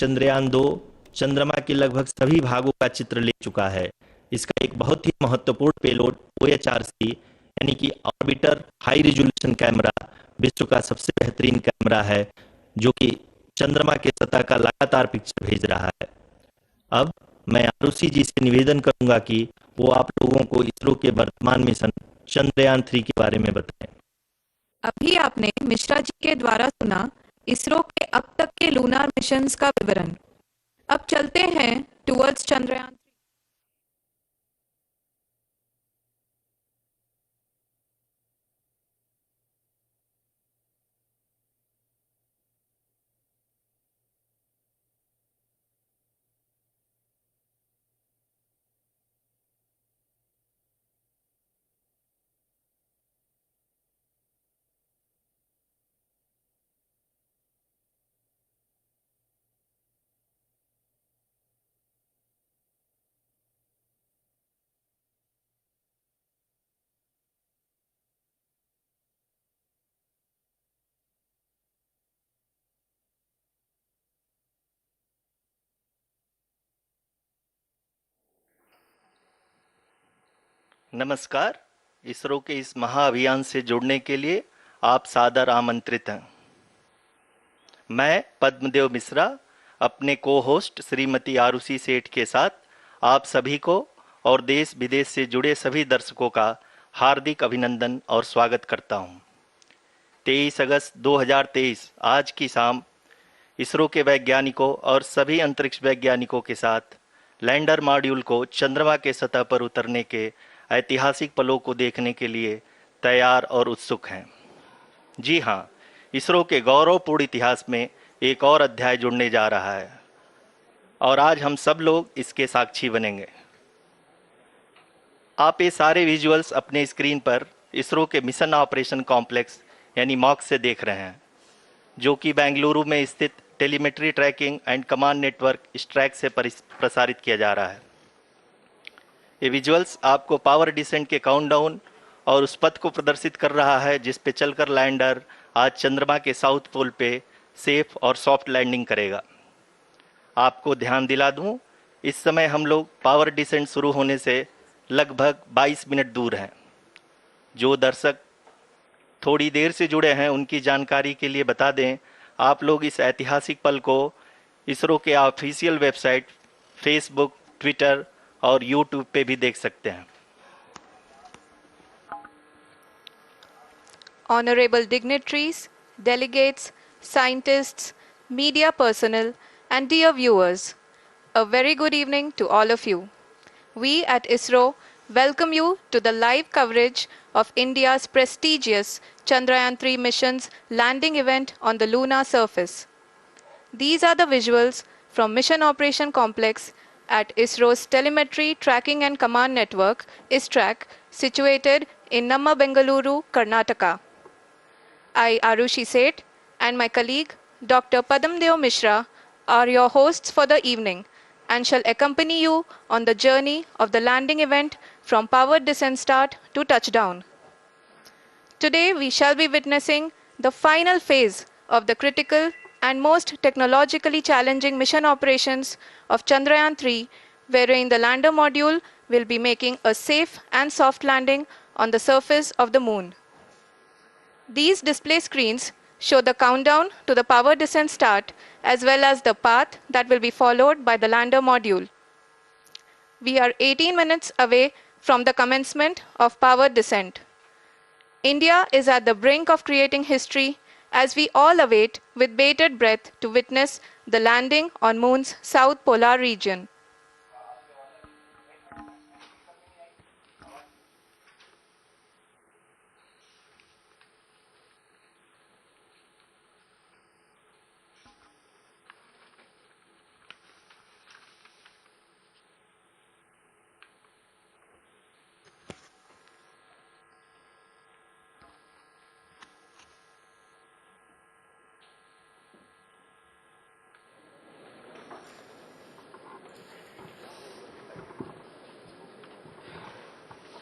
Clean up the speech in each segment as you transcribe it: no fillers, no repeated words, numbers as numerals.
चंद्रयान 2 चंद्रमा के लगभग सभी भागों का चित्र ले चुका है। इसका एक बहुत ही महत्वपूर्ण पेलोड OHRC यानी कि ऑर्बिटर हाई रिजोल्यूशन कैमरा विश्व का सबसे बेहतरीन कैमरा है, जो कि चंद्रमा के सतह का लगातार पिक्चर भेज रहा है। अब मैं आरुषि जी से निवेदन करूंगा कि वो आप लोगों को इसरो के वर्तमान मिशन चंद्रयान 3 के बारे में बताएं। अभी आपने मिश्रा जी के द्वारा सुना इसरो के अब तक के लूनार मिशंस का विवरण। अब चलते हैं टुवर्ड्स चंद्रयान। नमस्कार। इसरो के इस महाअभियान से जुड़ने के लिए आप सादर आमंत्रित हैं। मैं पद्मदेव मिश्रा अपने को-होस्ट श्रीमती आरुषि सेठ के साथ आप सभी को और देश विदेश से जुड़े सभी दर्शकों का हार्दिक अभिनंदन और स्वागत करता हूं। 23 अगस्त 2023 आज की शाम इसरो के वैज्ञानिकों और सभी अंतरिक्ष वैज्ञानिकों के साथ लैंडर मॉड्यूल को चंद्रमा के सतह पर उतरने के ऐतिहासिक पलों को देखने के लिए तैयार और उत्सुक हैं। जी हाँ, इसरो के गौरवपूर्ण इतिहास में एक और अध्याय जुड़ने जा रहा है और आज हम सब लोग इसके साक्षी बनेंगे। आप ये सारे विजुअल्स अपने स्क्रीन पर इसरो के मिशन ऑपरेशन कॉम्प्लेक्स यानी मॉक से देख रहे हैं, जो कि बेंगलुरु में स्थित telemetry tracking and command network ISTRAC से प्रसारित किया जा रहा है। ये विजुअल्स आपको पावर डिसेंट के काउंटडाउन और उस पथ को प्रदर्शित कर रहा है जिस पे चलकर लैंडर आज चंद्रमा के साउथ पोल पे सेफ और सॉफ्ट लैंडिंग करेगा। आपको ध्यान दिला दूं, इस समय हम लोग पावर डिसेंट शुरू होने से लगभग 22 मिनट दूर हैं। जो दर्शक थोड़ी देर से जुड़े हैं उनकी जानकारी के लिए बता दें, आप लोग इस ऐतिहासिक पल को इसरो के ऑफिशियल वेबसाइट, फेसबुक, ट्विटर और यूट्यूब पे भी देख सकते हैं। Honorable dignitaries, delegates, scientists, media personnel, and dear viewers, a very good evening to all of you. We at ISRO welcome you to the live coverage of India's prestigious Chandrayaan-3 mission's landing event on the lunar surface. These are the visuals from Mission Operation Complex at ISRO's Telemetry Tracking and Command Network, ISTRAC, situated in Namma, Bengaluru, Karnataka. I, Arushi Seth, and my colleague, Dr. Padamdev Mishra, are your hosts for the evening and shall accompany you on the journey of the landing event from powered descent start to touchdown. Today, we shall be witnessing the final phase of the critical and most technologically challenging mission operations of Chandrayaan-3, wherein the lander module will be making a safe and soft landing on the surface of the moon. These display screens show the countdown to the power descent start as well as the path that will be followed by the lander module. We are 18 minutes away from the commencement of power descent. India is at the brink of creating history as we all await with bated breath to witness the landing on Moon's south polar region.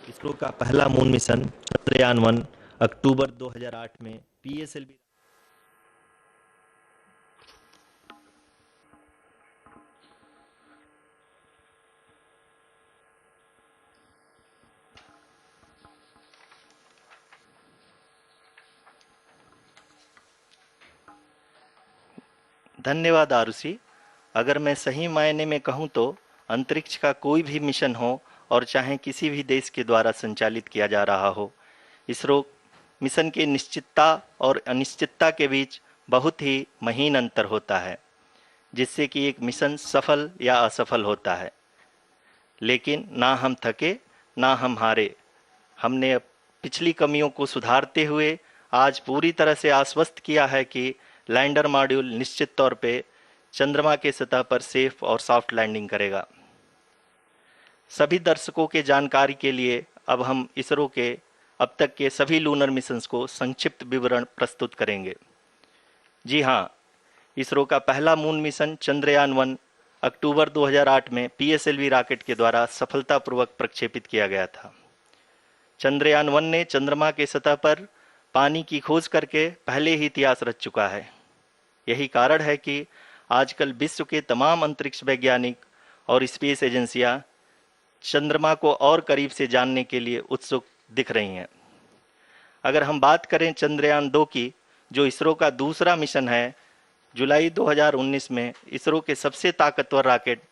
ISRO का पहला moon mission Chandrayaan one अक्टूबर 2008 में PSLV धन्यवाद आरुषि। अगर मैं सही मायने में कहूँ तो अंतरिक्ष का कोई भी मिशन हो और चाहे किसी भी देश के द्वारा संचालित किया जा रहा हो, इसरो मिशन की निश्चितता और अनिश्चितता के बीच बहुत ही महीन अंतर होता है, जिससे कि एक मिशन सफल या असफल होता है। लेकिन ना हम थके, ना हम हारे। हमने पिछली कमियों को सुधारते हुए आज पूरी तरह से आश्वस्त किया है कि लैंडर मॉड्यूल निश्चित तौर पे चंद्रमा के सतह पर सेफ और सॉफ्ट लैंडिंग करेगा। सभी दर्शकों के जानकारी के लिए अब हम इसरो के अब तक के सभी लूनर मिशंस को संक्षिप्त विवरण प्रस्तुत करेंगे। जी हाँ, इसरो का पहला मून मिशन चंद्रयान-1 अक्टूबर 2008 में पीएसएलवी रॉकेट के द्वारा सफलतापूर्वक प्रक्षेपित किया गया था। चंद्रयान-1 ने चंद्रमा के सतह पर पानी की खोज करके पहले ही इतिहास रच चुका है। यही कारण है कि आजकल विश्व के तमाम अंतरिक्ष वैज्ञानिक और स्पेस एजेंसियां चंद्रमा को और करीब से जानने के लिए उत्सुक दिख रही हैं। अगर हम बात करें चंद्रयान-2 की, जो इसरो का दूसरा मिशन है, जुलाई 2019 में इसरो के सबसे ताकतवर रॉकेट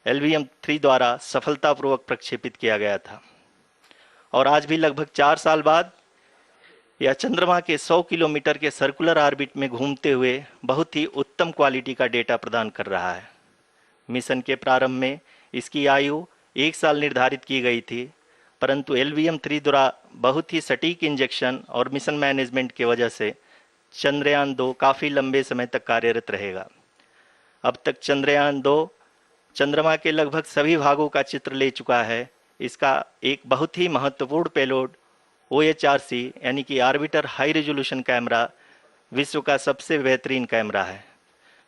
LVM-3 द्वारा सफलतापूर्वक प्रक्षेपित किया गया था और आज भी लगभग 4 साल बाद यह चंद्रमा के 100 किलोमीटर के सर्कुलर ऑर्बिट में घूमते हुए बहुत ही उत्तम क्वालिटी का डेटा प्रदान कर रहा है। मिशन के प्रारंभ में इसकी आयु 1 साल निर्धारित की गई थी, परंतु LVM-3 द्वारा बहुत ही सटीक इंजेक्शन और मिशन मैनेजमेंट की वजह से चंद्रयान-2 काफ़ी लंबे समय तक कार्यरत रहेगा। अब तक चंद्रयान-2 चंद्रमा के लगभग सभी भागों का चित्र ले चुका है। इसका एक बहुत ही महत्वपूर्ण पेलोड OHRC यानी कि ऑर्बिटर हाई रेजोल्यूशन कैमरा विश्व का सबसे बेहतरीन कैमरा है,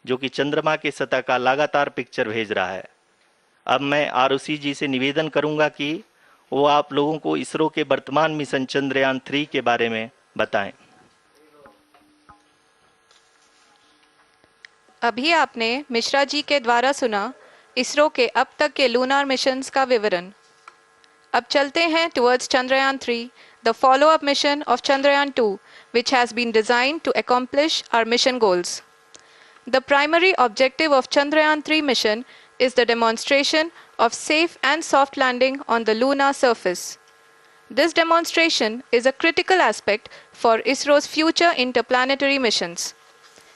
जो कि चंद्रमा के सतह का लगातार पिक्चर भेज रहा है। अब मैं आरुषि जी से निवेदन करूंगा कि वो आप लोगों को इसरो के वर्तमान मिशन चंद्रयान-3 के बारे में बताएं। अभी आपने मिश्रा जी के द्वारा सुना इसरो के अब तक के लूनार मिशंस का विवरण। अब चलते हैं towards Chandrayaan-3, the follow-up mission of Chandrayaan-2, which has been designed to accomplish our mission goals. The primary objective of Chandrayaan-3 mission is the demonstration of safe and soft landing on the lunar surface. This demonstration is a critical aspect for ISRO's future interplanetary missions.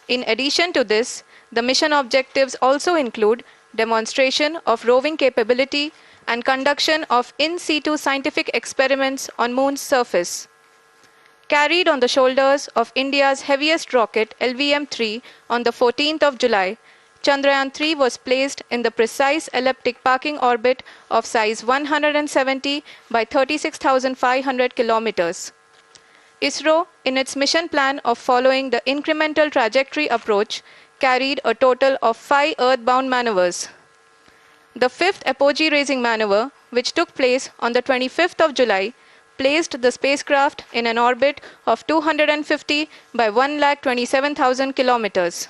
In addition to this, the mission objectives also include demonstration of roving capability and conduction of in situ scientific experiments on Moon's surface. Carried on the shoulders of India's heaviest rocket LVM-3 on the 14th of July, Chandrayaan-3 was placed in the precise elliptic parking orbit of size 170 by 36,500 kilometers. ISRO, in its mission plan of following the incremental trajectory approach, carried a total of 5 earthbound maneuvers. The fifth apogee raising maneuver, which took place on the 25th of July, placed the spacecraft in an orbit of 250 by 1,27,000 kilometers.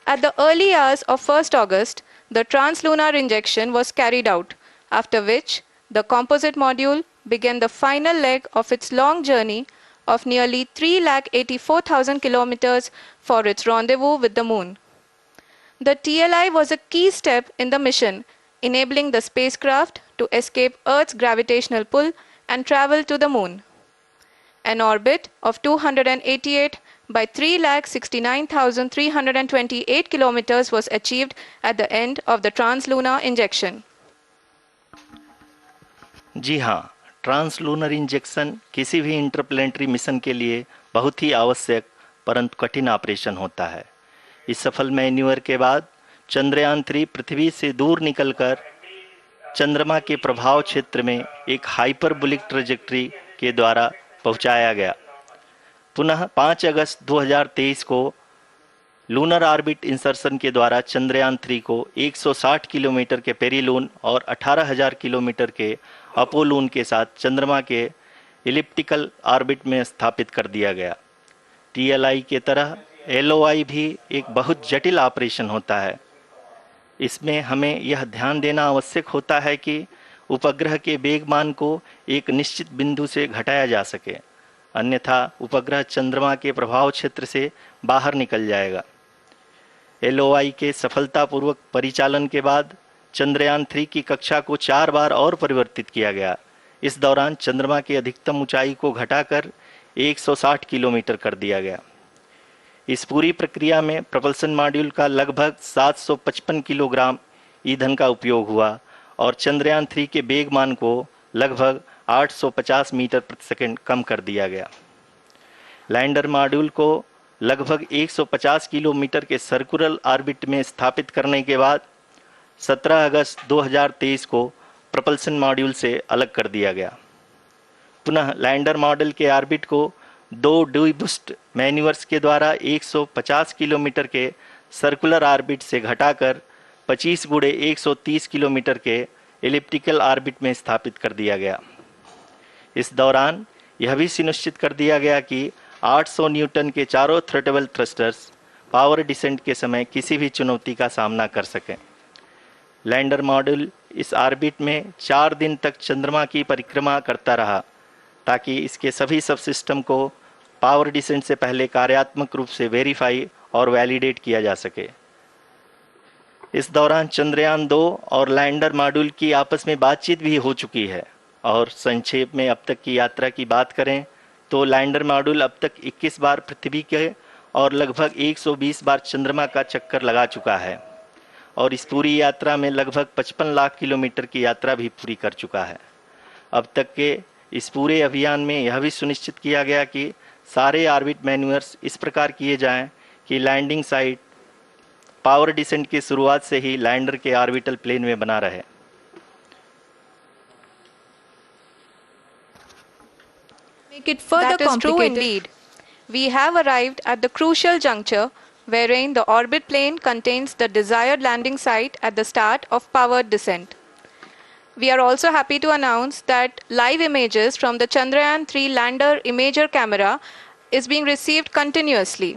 At the early hours of 1st August, the translunar injection was carried out, after which the composite module began the final leg of its long journey of nearly 3,84,000 kilometers for its rendezvous with the Moon. The TLI was a key step in the mission, enabling the spacecraft to escape Earth's gravitational pull and travel to the Moon. An orbit of 288 by 3,69,328 kilometers was achieved at the end of the translunar injection. जी हाँ, translunar injection किसी भी interplanetary mission के लिए बहुत ही आवश्यक परंतु कठिन operation होता है। इस सफल मैन्यूअर के बाद चंद्रयान-3 पृथ्वी से दूर निकलकर चंद्रमा के प्रभाव क्षेत्र में एक हाइपरबोलिक ट्रेजेक्टरी के द्वारा पहुंचाया गया। पुनः 5 अगस्त 2023 को लूनर ऑर्बिट इंसर्शन के द्वारा चंद्रयान-3 को 160 किलोमीटर के पेरीलून और 18,000 किलोमीटर के अपोलून के साथ चंद्रमा के इलिप्टिकल ऑर्बिट में स्थापित कर दिया गया। TLI के तरह LOI भी एक बहुत जटिल ऑपरेशन होता है। इसमें हमें यह ध्यान देना आवश्यक होता है कि उपग्रह के वेगमान को एक निश्चित बिंदु से घटाया जा सके, अन्यथा उपग्रह चंद्रमा के प्रभाव क्षेत्र से बाहर निकल जाएगा। LOI के सफलतापूर्वक परिचालन के बाद चंद्रयान-3 की कक्षा को 4 बार और परिवर्तित किया गया। इस दौरान चंद्रमा की अधिकतम ऊंचाई को घटाकर 160 किलोमीटर कर दिया गया। इस पूरी प्रक्रिया में प्रपल्सन मॉड्यूल का लगभग 755 किलोग्राम ईंधन का उपयोग हुआ और चंद्रयान-3 के वेगमान को लगभग 850 मीटर प्रति सेकंड कम कर दिया गया। लैंडर मॉड्यूल को लगभग 150 किलोमीटर के सर्कुलर ऑर्बिट में स्थापित करने के बाद 17 अगस्त 2023 को प्रपल्सन मॉड्यूल से अलग कर दिया गया। पुनः लैंडर मॉड्यूल के ऑर्बिट को 2 डीबूस्ट मैन्यूवर्स के द्वारा 150 किलोमीटर के सर्कुलर ऑर्बिट से घटाकर 25 गुणे 130 किलोमीटर के एलिप्टिकल ऑर्बिट में स्थापित कर दिया गया। इस दौरान यह भी सुनिश्चित कर दिया गया कि 800 न्यूटन के चारों थ्रोटेबल थ्रस्टर्स पावर डिसेंट के समय किसी भी चुनौती का सामना कर सकें। लैंडर मॉड्यूल इस ऑर्बिट में 4 दिन तक चंद्रमा की परिक्रमा करता रहा ताकि इसके सभी सब सिस्टम को पावर डिसेंट से पहले कार्यात्मक रूप से वेरीफाई और वैलिडेट किया जा सके। इस दौरान चंद्रयान-2 और लैंडर मॉड्यूल की आपस में बातचीत भी हो चुकी है। और संक्षेप में अब तक की यात्रा की बात करें तो लैंडर मॉड्यूल अब तक 21 बार पृथ्वी के और लगभग 120 बार चंद्रमा का चक्कर लगा चुका है और इस पूरी यात्रा में लगभग 55 लाख किलोमीटर की यात्रा भी पूरी कर चुका है। अब तक के इस पूरे अभियान में यह भी सुनिश्चित किया गया कि सारे ऑर्बिट मैन्यूवर्स इस प्रकार किए जाएं कि लैंडिंग साइट पावर डिसेंट की शुरुआत से ही लैंडर के ऑर्बिटल प्लेन में बना रहे। Make it further That is true complicated. indeed. We have arrived at the crucial juncture wherein the orbit plane contains the desired landing site at the start of powered descent. We are also happy to announce that live images from the Chandrayaan-3 lander imager camera is being received continuously.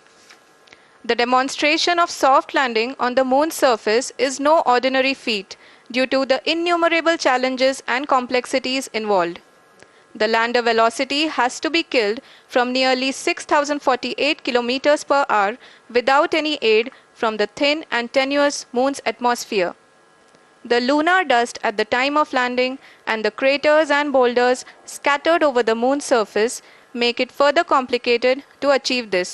The demonstration of soft landing on the moon's surface is no ordinary feat due to the innumerable challenges and complexities involved. The lander velocity has to be killed from nearly 6,048 kilometers per hour without any aid from the thin and tenuous moon's atmosphere. The lunar dust at the time of landing and the craters and boulders scattered over the moon's surface make it further complicated to achieve this.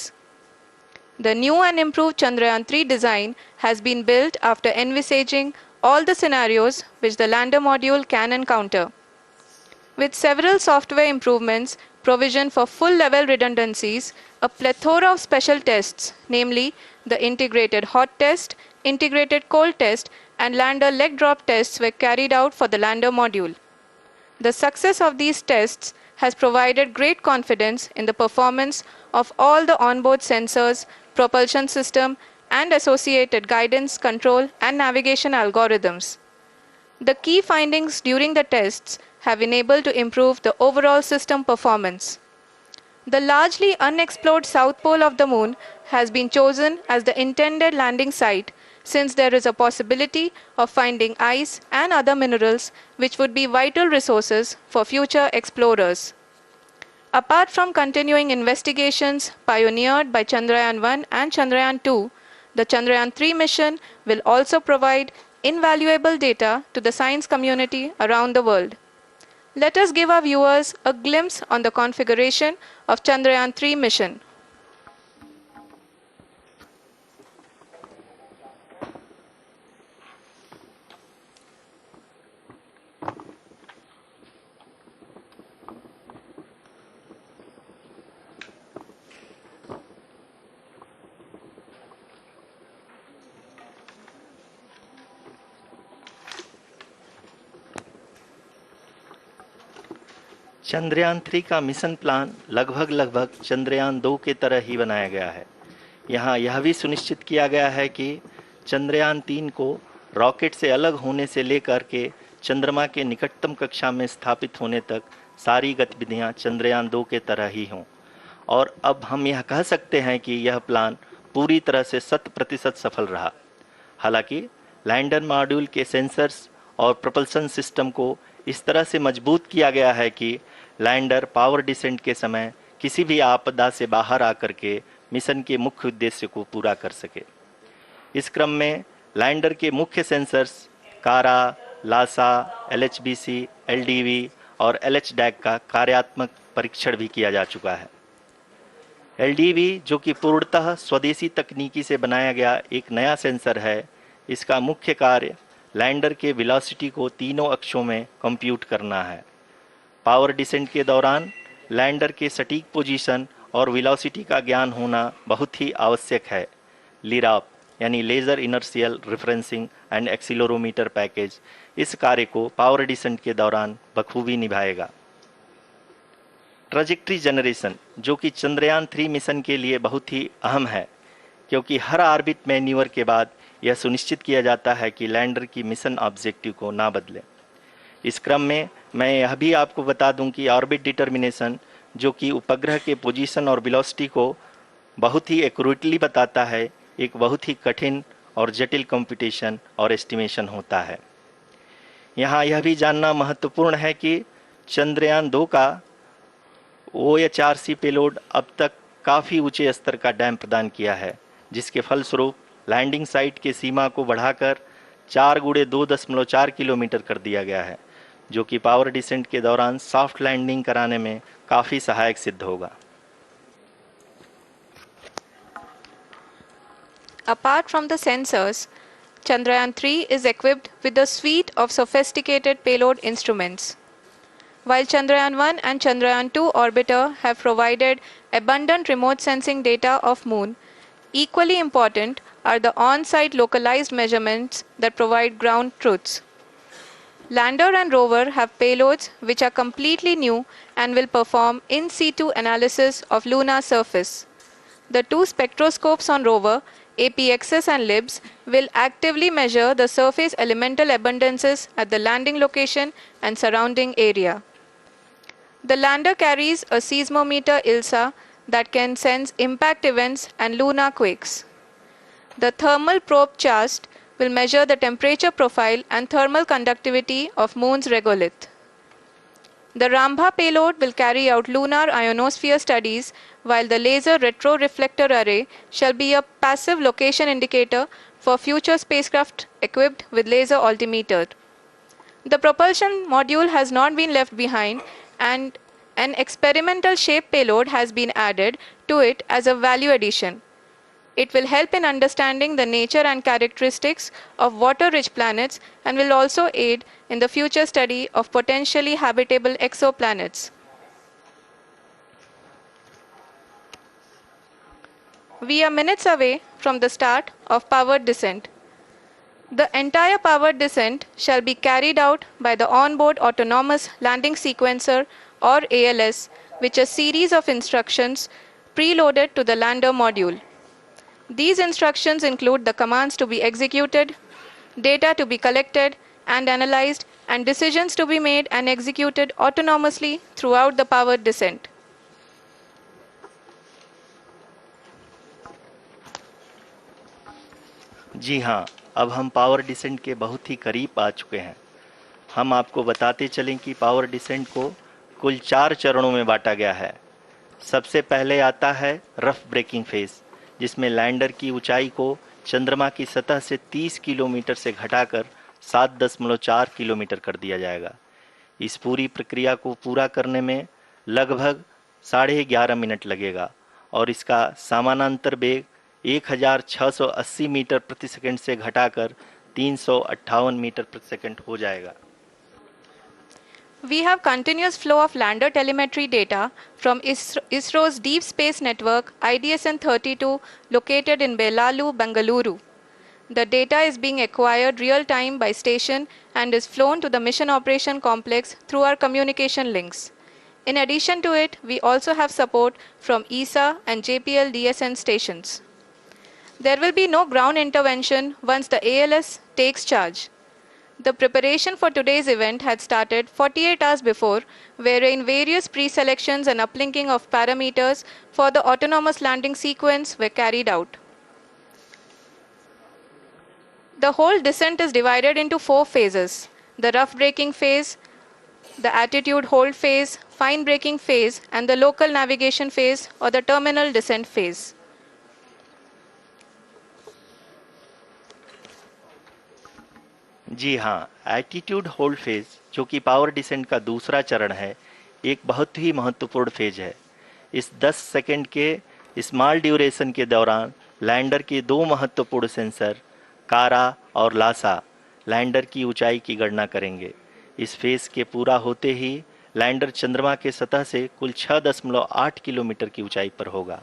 The new and improved Chandrayaan-3 design has been built after envisaging all the scenarios which the lander module can encounter. With several software improvements, provision for full-level redundancies, a plethora of special tests, namely the integrated hot test, integrated cold test, and lander leg drop tests were carried out for the lander module. The success of these tests has provided great confidence in the performance of all the onboard sensors, propulsion system, and associated guidance, control, and navigation algorithms. The key findings during the tests have enabled to improve the overall system performance. The largely unexplored south pole of the moon has been chosen as the intended landing site since there is a possibility of finding ice and other minerals which would be vital resources for future explorers. Apart from continuing investigations pioneered by Chandrayaan-1 and Chandrayaan-2, the Chandrayaan-3 mission will also provide invaluable data to the science community around the world. Let us give our viewers a glimpse on the configuration of Chandrayaan-3 mission. Chandrayaan-3 का mission plan लगभग चंद्रयान-2 के तरह ही बनाया गया है। यहाँ यह भी सुनिश्चित किया गया है कि चंद्रयान-3 को रॉकेट से अलग होने से लेकर के चंद्रमा के निकटतम कक्षा में स्थापित होने तक सारी गतिविधियाँ चंद्रयान-2 के तरह ही हों। और अब हम यह कह सकते हैं कि यह प्लान पूरी तरह से 100% सफल रहा। हालांकि लैंडर मॉड्यूल के सेंसर्स और प्रोपल्सन सिस्टम को इस तरह से मजबूत किया गया है कि लैंडर पावर डिसेंट के समय किसी भी आपदा से बाहर आकर के मिशन के मुख्य उद्देश्य को पूरा कर सके। इस क्रम में लैंडर के मुख्य सेंसर्स कारा, लासा, एलएचबीसी, एलडीवी और एलएचडैक का कार्यात्मक परीक्षण भी किया जा चुका है। एलडीवी, जो कि पूर्णतः स्वदेशी तकनीकी से बनाया गया एक नया सेंसर है, इसका मुख्य कार्य लैंडर के वेलोसिटी को तीनों अक्षों में कंप्यूट करना है। पावर डिसेंट के दौरान लैंडर के सटीक पोजीशन और वेलोसिटी का ज्ञान होना बहुत ही आवश्यक है। लिराप यानी laser inertial referencing and accelerometer package इस कार्य को पावर डिसेंट के दौरान बखूबी निभाएगा। ट्रैजेक्टरी जनरेशन, जो कि चंद्रयान-3 मिशन के लिए बहुत ही अहम है, क्योंकि हर ऑर्बिट मैन्यूवर के बाद यह सुनिश्चित किया जाता है कि लैंडर की मिशन ऑब्जेक्टिव को ना बदले। इस क्रम में मैं यह भी आपको बता दूं कि ऑर्बिट डिटर्मिनेशन, जो कि उपग्रह के पोजीशन और वेलोसिटी को बहुत ही एक्यूरेटली बताता है, एक बहुत ही कठिन और जटिल कंप्यूटेशन और एस्टिमेशन होता है। यहाँ यह भी जानना महत्वपूर्ण है कि चंद्रयान-2 का OHRC पेलोड अब तक काफ़ी ऊंचे स्तर का डैम प्रदान किया है, जिसके फलस्वरूप लैंडिंग साइट के सीमा को बढ़ाकर 4 × 2.4 किलोमीटर कर दिया गया है, जो कि पावर डिसेंट के दौरान सॉफ्ट लैंडिंग कराने में काफ़ी सहायक सिद्ध होगा। Apart from the sensors, Chandrayaan-3 is equipped with a suite of sophisticated payload instruments. While Chandrayaan-1 and Chandrayaan-2 orbiter have provided abundant remote sensing data of Moon, equally important are the on-site localized measurements that provide ground truths. Lander and rover have payloads which are completely new and will perform in situ analysis of lunar surface. The two spectroscopes on rover, APXS and LIBS, will actively measure the surface elemental abundances at the landing location and surrounding area. The lander carries a seismometer ILSA that can sense impact events and lunar quakes. The thermal probe CHAST will measure the temperature profile and thermal conductivity of Moon's regolith. The Rambha payload will carry out lunar ionosphere studies, while the laser retroreflector array shall be a passive location indicator for future spacecraft equipped with laser altimeter. The propulsion module has not been left behind, and an experimental shape payload has been added to it as a value addition. It will help in understanding the nature and characteristics of water-rich planets and will also aid in the future study of potentially habitable exoplanets. We are minutes away from the start of powered descent. The entire powered descent shall be carried out by the onboard autonomous landing sequencer, or ALS, which is a series of instructions preloaded to the lander module. These instructions include the commands to be executed, data to be collected and analyzed, and decisions to be made and executed autonomously throughout the powered descent. जी हाँ, अब हम power descent के बहुत ही करीब आ चुके हैं। हम आपको बताते चलें कि पावर डिसेंट को कुल 4 चरणों में बांटा गया है। सबसे पहले आता है रफ ब्रेकिंग फेज, जिसमें लैंडर की ऊंचाई को चंद्रमा की सतह से 30 किलोमीटर से घटाकर 7.4 किलोमीटर कर दिया जाएगा। इस पूरी प्रक्रिया को पूरा करने में लगभग 11.5 मिनट लगेगा और इसका समानांतर वेग 1680 मीटर प्रति सेकंड से घटाकर 358 मीटर प्रति सेकंड हो जाएगा। We have continuous flow of lander telemetry data from ISRO's Deep Space Network IDSN-32 located in Belalu, Bengaluru. The data is being acquired real-time by station and is flown to the Mission Operation Complex through our communication links. In addition to it, we also have support from ESA and JPL DSN stations. There will be no ground intervention once the ALS takes charge. The preparation for today's event had started 48 hours before, wherein various pre-selections and uplinking of parameters for the autonomous landing sequence were carried out. The whole descent is divided into 4 phases: the rough braking phase, the attitude hold phase, fine braking phase, and the local navigation phase or the terminal descent phase. जी हाँ, attitude hold phase जो कि power descent का दूसरा चरण है, एक बहुत ही महत्वपूर्ण फेज है। इस 10 सेकंड के स्मॉल ड्यूरेशन के दौरान लैंडर के दो महत्वपूर्ण सेंसर कारा और लासा लैंडर की ऊंचाई की गणना करेंगे। इस फेज के पूरा होते ही लैंडर चंद्रमा के सतह से कुल 6.8 किलोमीटर की ऊंचाई पर होगा।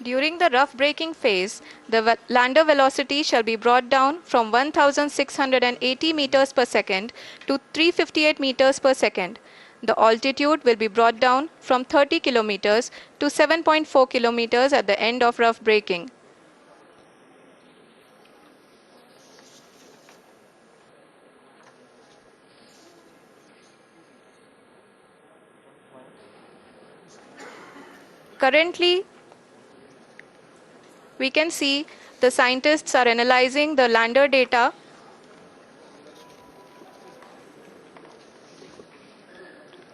During the rough braking phase, the lander velocity shall be brought down from 1680 meters per second to 358 meters per second. The altitude will be brought down from 30 kilometers to 7.4 kilometers at the end of rough braking. Currently, we can see the scientists are analyzing the lander data.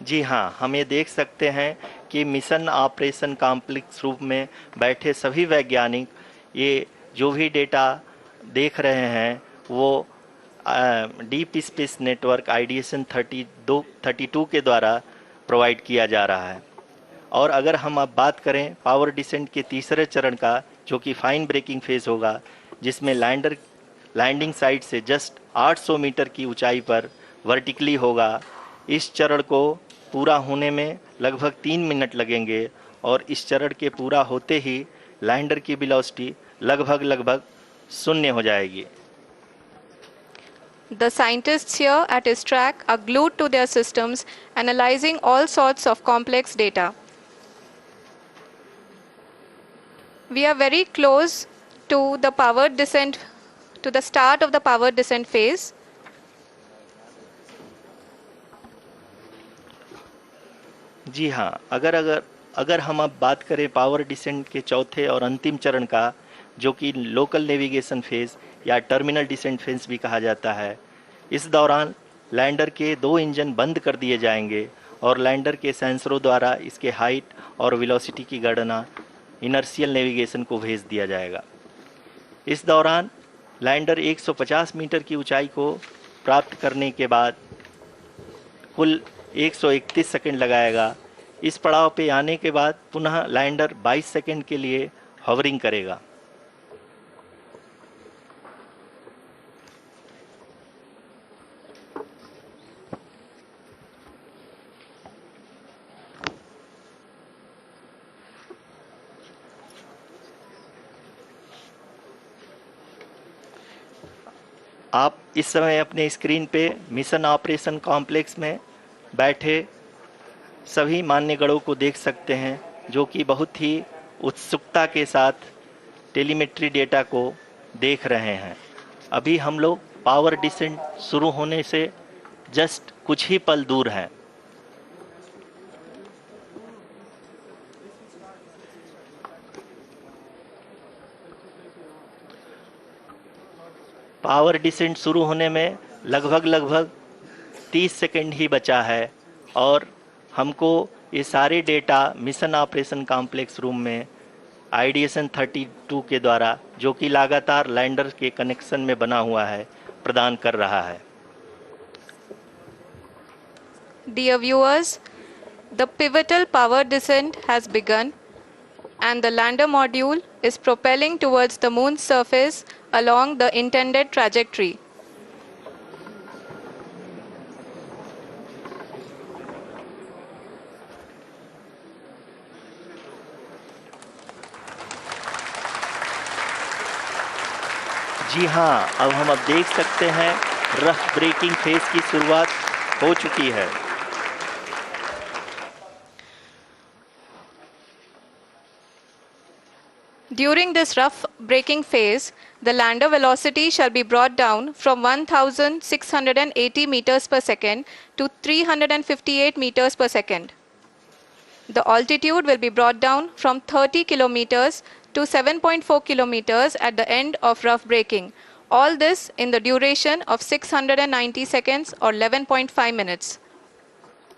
जी हाँ, हम ये देख सकते हैं कि mission operation complex रूप में बैठे सभी वैज्ञानिक ये जो भी डेटा देख रहे हैं वो डीप स्पेस नेटवर्क आईडीएसएन 32 के द्वारा प्रोवाइड किया जा रहा है। और अगर हम अब बात करें पावर डिसेंट के तीसरे चरण का, जो कि फाइन ब्रेकिंग फेज होगा, जिसमें लैंडर लैंडिंग साइट से जस्ट 800 मीटर की ऊंचाई पर वर्टिकली होगा। इस चरण को पूरा होने में लगभग 3 मिनट लगेंगे और इस चरण के पूरा होते ही लैंडर की वेलोसिटी लगभग शून्य हो जाएगी। The scientists here at ISTRAC are glued to their systems, analyzing all sorts of complex data. We are very close to the power descent, to the start of the power descent phase. जी हाँ, अगर हम अब बात करें power descent के चौथे और अंतिम चरण का, जो कि लोकल नेविगेशन फेज या टर्मिनल डिसेंट फेज भी कहा जाता है, इस दौरान लैंडर के दो इंजन बंद कर दिए जाएंगे और लैंडर के सेंसरों द्वारा इसके हाइट और वेलोसिटी की गणना इनर्शियल नेविगेशन को भेज दिया जाएगा। इस दौरान लैंडर 150 मीटर की ऊंचाई को प्राप्त करने के बाद कुल 131 सेकंड लगाएगा। इस पड़ाव पे आने के बाद पुनः लैंडर 22 सेकंड के लिए हॉवरिंग करेगा। आप इस समय अपने स्क्रीन पे मिशन ऑपरेशन कॉम्प्लेक्स में बैठे सभी मान्यगणों को देख सकते हैं, जो कि बहुत ही उत्सुकता के साथ टेलीमेट्री डेटा को देख रहे हैं। अभी हम लोग पावर डिसेंट शुरू होने से जस्ट कुछ ही पल दूर हैं। पावर डिसेंट शुरू होने में लगभग 30 सेकंड ही बचा है और हमको ये सारे data mission operation complex room में आईडीएसएन 32 के द्वारा, जो कि लगातार लैंडर के कनेक्शन में बना हुआ है, प्रदान कर रहा है। Dear viewers, the pivotal power descent has begun and the lander module is propelling towards the moon's surface along the intended trajectory. जी हाँ, अब हम देख सकते हैं रफ ब्रेकिंग फेज की शुरुआत हो चुकी है। During this rough braking phase, the lander velocity shall be brought down from 1680 meters per second to 358 meters per second. The altitude will be brought down from 30 kilometers to 7.4 kilometers at the end of rough braking. All this in the duration of 690 seconds or 11.5 minutes.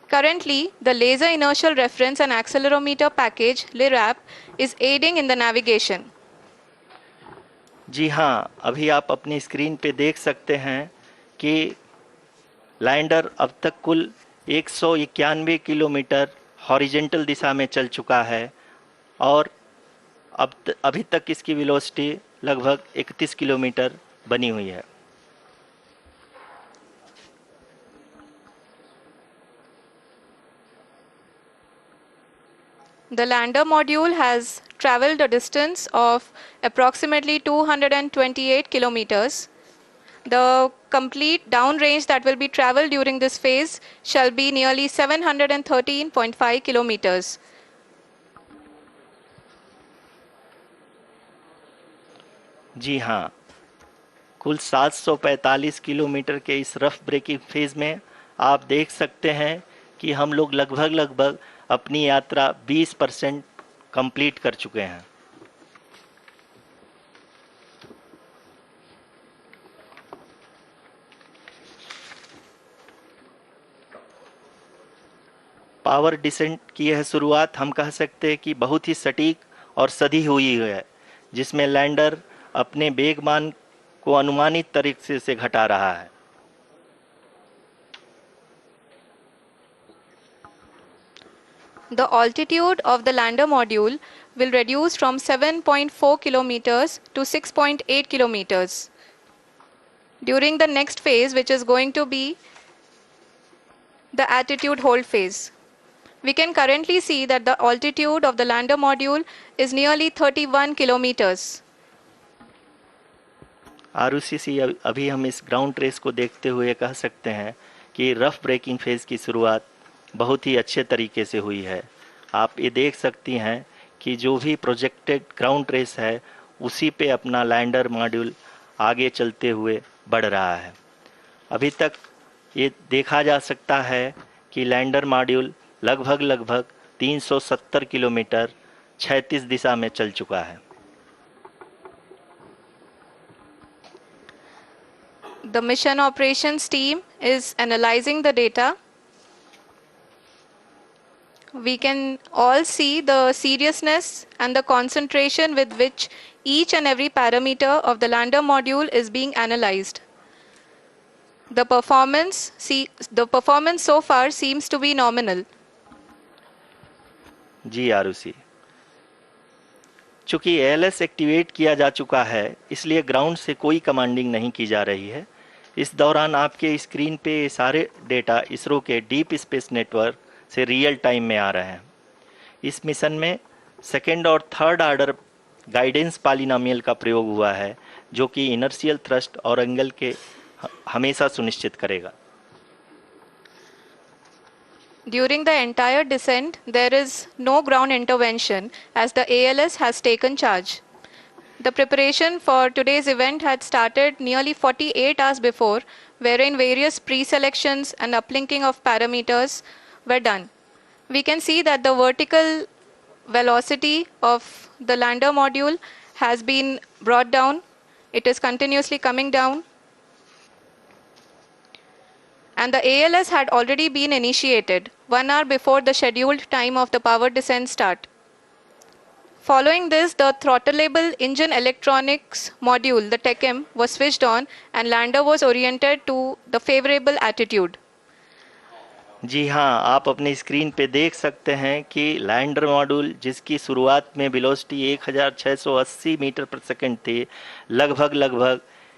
Currently, the Laser Inertial Reference and Accelerometer package (LIRAP) is aiding in the navigation. जी हाँ, अभी आप अपनी screen पे देख सकते हैं कि lander अब तक कुल 191 किलोमीटर हॉरिजेंटल दिशा में चल चुका है और अभी तक इसकी वेलोसिटी लगभग 31 किलोमीटर बनी हुई है। The lander module has traveled a distance of approximately 228 kilometers. The complete downrange that will be traveled during this phase shall be nearly 713.5 kilometers. जी हाँ, कुल 745 किलोमीटर के इस रफ ब्रेकिंग फेज में आप देख सकते हैं कि हम लोग लगभग अपनी यात्रा 20% कंप्लीट कर चुके हैं। पावर डिसेंट की यह शुरुआत हम कह सकते हैं कि बहुत ही सटीक और सधी हुई है, जिसमें लैंडर अपने वेगमान को अनुमानित तरीके से घटा रहा है। The altitude of the lander module will reduce from 7.4 kilometers to 6.8 kilometers during the next phase, which is going to be the attitude hold phase. We can currently see that the altitude of the lander module is nearly 31 kilometers. Arushi, अभी हम इस ground race को देखते हुए कह सकते हैं कि रफ ब्रेकिंग फेज की शुरुआत बहुत ही अच्छे तरीके से हुई है। आप ये देख सकती हैं कि जो भी प्रोजेक्टेड ग्राउंड रेस है उसी पे अपना लैंडर मॉड्यूल आगे चलते हुए बढ़ रहा है। अभी तक ये देखा जा सकता है कि लैंडर मॉड्यूल लगभग 370 किलोमीटर 36 दिशा में चल चुका है। The mission operations team is analyzing the data. We can all see the seriousness and the concentration with which each and every parameter of the lander module is being analyzed. The performance so far seems to be nominal. जी आरुषि, चूंकि ALS activate किया जा चुका है इसलिए ground से कोई commanding नहीं की जा रही है। इस दौरान आपके स्क्रीन पे ये सारे डेटा इसरो के डीप स्पेस नेटवर्क से रियल टाइम में आ रहे हैं। इस मिशन में सेकेंड और थर्ड ऑर्डर गाइडेंस पॉलिनोमियल का प्रयोग हुआ है, जो कि इनर्शियल थ्रस्ट और एंगल के हमेशा सुनिश्चित करेगा। During the entire descent, there is no ground intervention as the ALS has taken charge. The preparation for today's event had started nearly 48 hours before, wherein various pre-selections and uplinking of parameters were done. We can see that the vertical velocity of the lander module has been brought down. It is continuously coming down. And the ALS had already been initiated 1 hour before the scheduled time of the power descent start. Following this, the throttleable engine electronics module, the TECM, was switched on and lander was oriented to the favorable attitude. जी हाँ, आप अपने screen पे देख सकते हैं कि lander module जिसकी शुरुआत में वेलोसिटी 1680 मीटर पर सेकंड थी, लगभग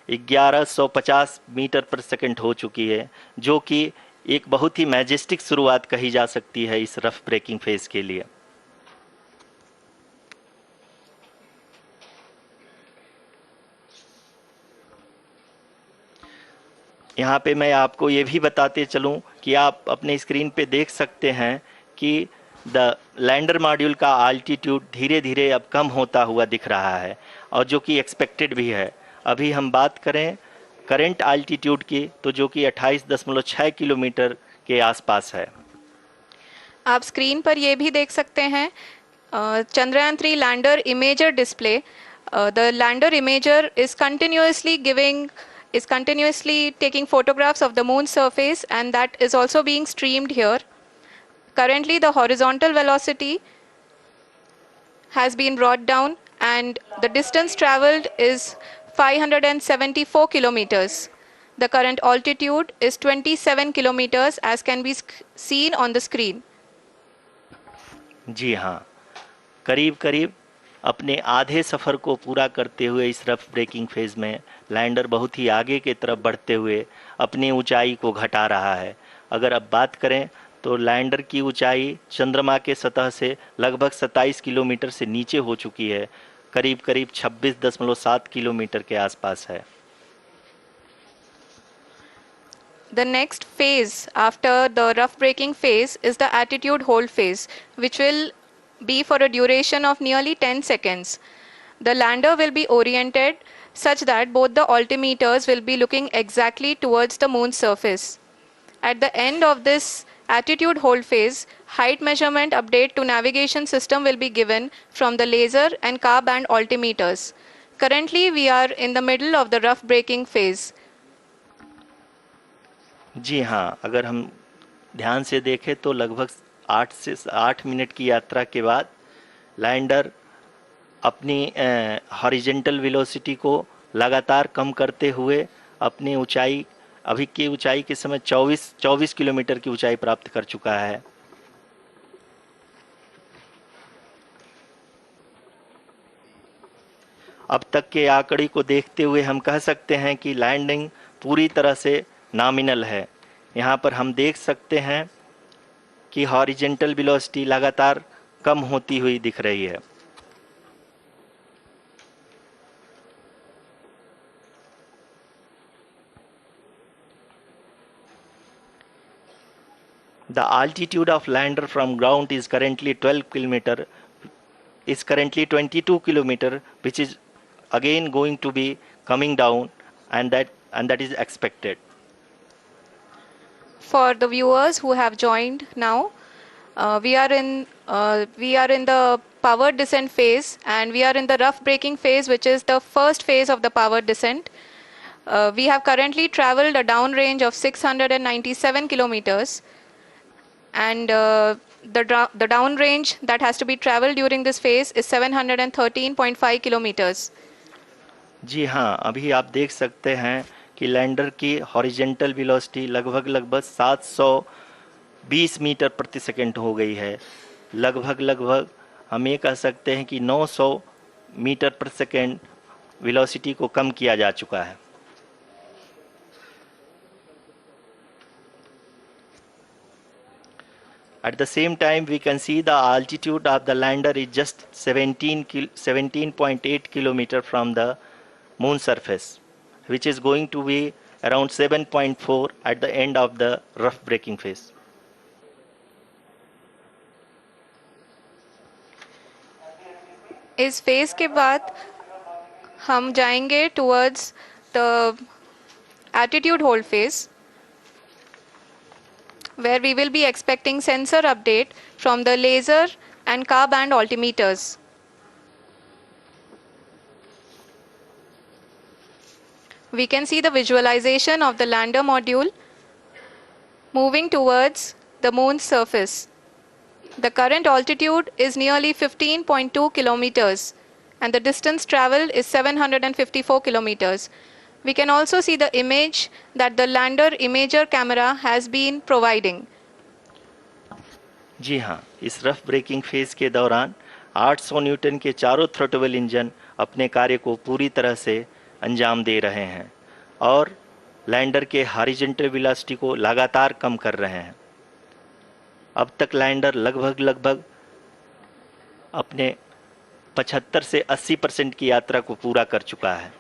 1150 मीटर पर सेकंड हो चुकी है, जो कि एक बहुत ही मैजेस्टिक शुरुआत कही जा सकती है इस रफ ब्रेकिंग फेज के लिए। यहाँ पे मैं आपको ये भी बताते चलूँ कि आप अपने स्क्रीन पे देख सकते हैं कि द लैंडर मॉड्यूल का आल्टीट्यूड धीरे धीरे अब कम होता हुआ दिख रहा है, और जो कि एक्सपेक्टेड भी है। अभी हम बात करें करंट आल्टीट्यूड की, तो जो कि 28.6 किलोमीटर के आसपास है। आप स्क्रीन पर ये भी देख सकते हैं Chandrayaan-3 lander imager display. The lander imager is continuously taking photographs of the moon's surface, and that is also being streamed here. Currently, the horizontal velocity has been brought down and the distance traveled is 574 kilometers. The current altitude is 27 kilometers as can be seen on the screen. जी हाँ, करीब करीब अपने आधे सफ़र को पूरा करते हुए इस रफ ब्रेकिंग फेज में लैंडर बहुत ही आगे की तरफ बढ़ते हुए अपनी ऊंचाई को घटा रहा है। अगर अब बात करें तो लैंडर की ऊंचाई चंद्रमा के सतह से लगभग 27 किलोमीटर से नीचे हो चुकी है, करीब करीब 26.7 किलोमीटर के आसपास है। The next phase after the rough braking phase is the attitude hold phase, which will be for a duration of nearly 10 seconds. The lander will be oriented such that both the altimeters will be looking exactly towards the moon's surface. At the end of this attitude hold phase, height measurement update to navigation system will be given from the laser and car band altimeters. Currently, we are in the middle of the rough braking phase. जी हाँ, अगर हम ध्यान से देखें तो लगभग 8 minute की यात्रा के बाद लैंडर अपनी हॉरिजेंटल वेलोसिटी को लगातार कम करते हुए अपनी ऊंचाई अभी की ऊंचाई के समय 24 किलोमीटर की ऊंचाई प्राप्त कर चुका है। अब तक के आंकड़े को देखते हुए हम कह सकते हैं कि लैंडिंग पूरी तरह से नॉमिनल है। यहाँ पर हम देख सकते हैं कि हॉरिजेंटल वेलोसिटी लगातार कम होती हुई दिख रही है। The altitude of lander from ground is currently 22 kilometer, which is again going to be coming down, and that is expected. For the viewers who have joined now, we are in the power descent phase, and we are in the rough braking phase, which is the first phase of the power descent. We have currently traveled a downrange of 697 kilometers, and the downrange that has to be traveled during this phase is 713.5 kilometers. जी हाँ, अभी आप देख सकते हैं कि lander की horizontal velocity लगभग 720 metre प्रति सेकंड हो गई है। लगभग हम ये कह सकते हैं कि 900 मीटर प्रति सेकंड वेलोसिटी को कम किया जा चुका है। At the same time, we can see the altitude of the lander is just 17.8 kilometer from the moon surface, which is going to be around 7.4 at the end of the rough braking phase. इस phase के बाद हम जाएंगे towards the attitude hold phase, where we will be expecting sensor update from the laser and car band altimeters. We can see the visualization of the lander module moving towards the moon's surface. The current altitude is nearly 15.2 kilometers, and the distance traveled is 754 kilometers. We can also see the image that the lander imager camera has been providing. जी हाँ, इस rough breaking phase के दौरान 800 Newton के चारों throttle engine अपने कार्य को पूरी तरह से अंजाम दे रहे हैं और लैंडर के हॉरिजॉन्टल वेलोसिटी को लगातार कम कर रहे हैं। अब तक लैंडर लगभग अपने 75 से 80% की यात्रा को पूरा कर चुका है।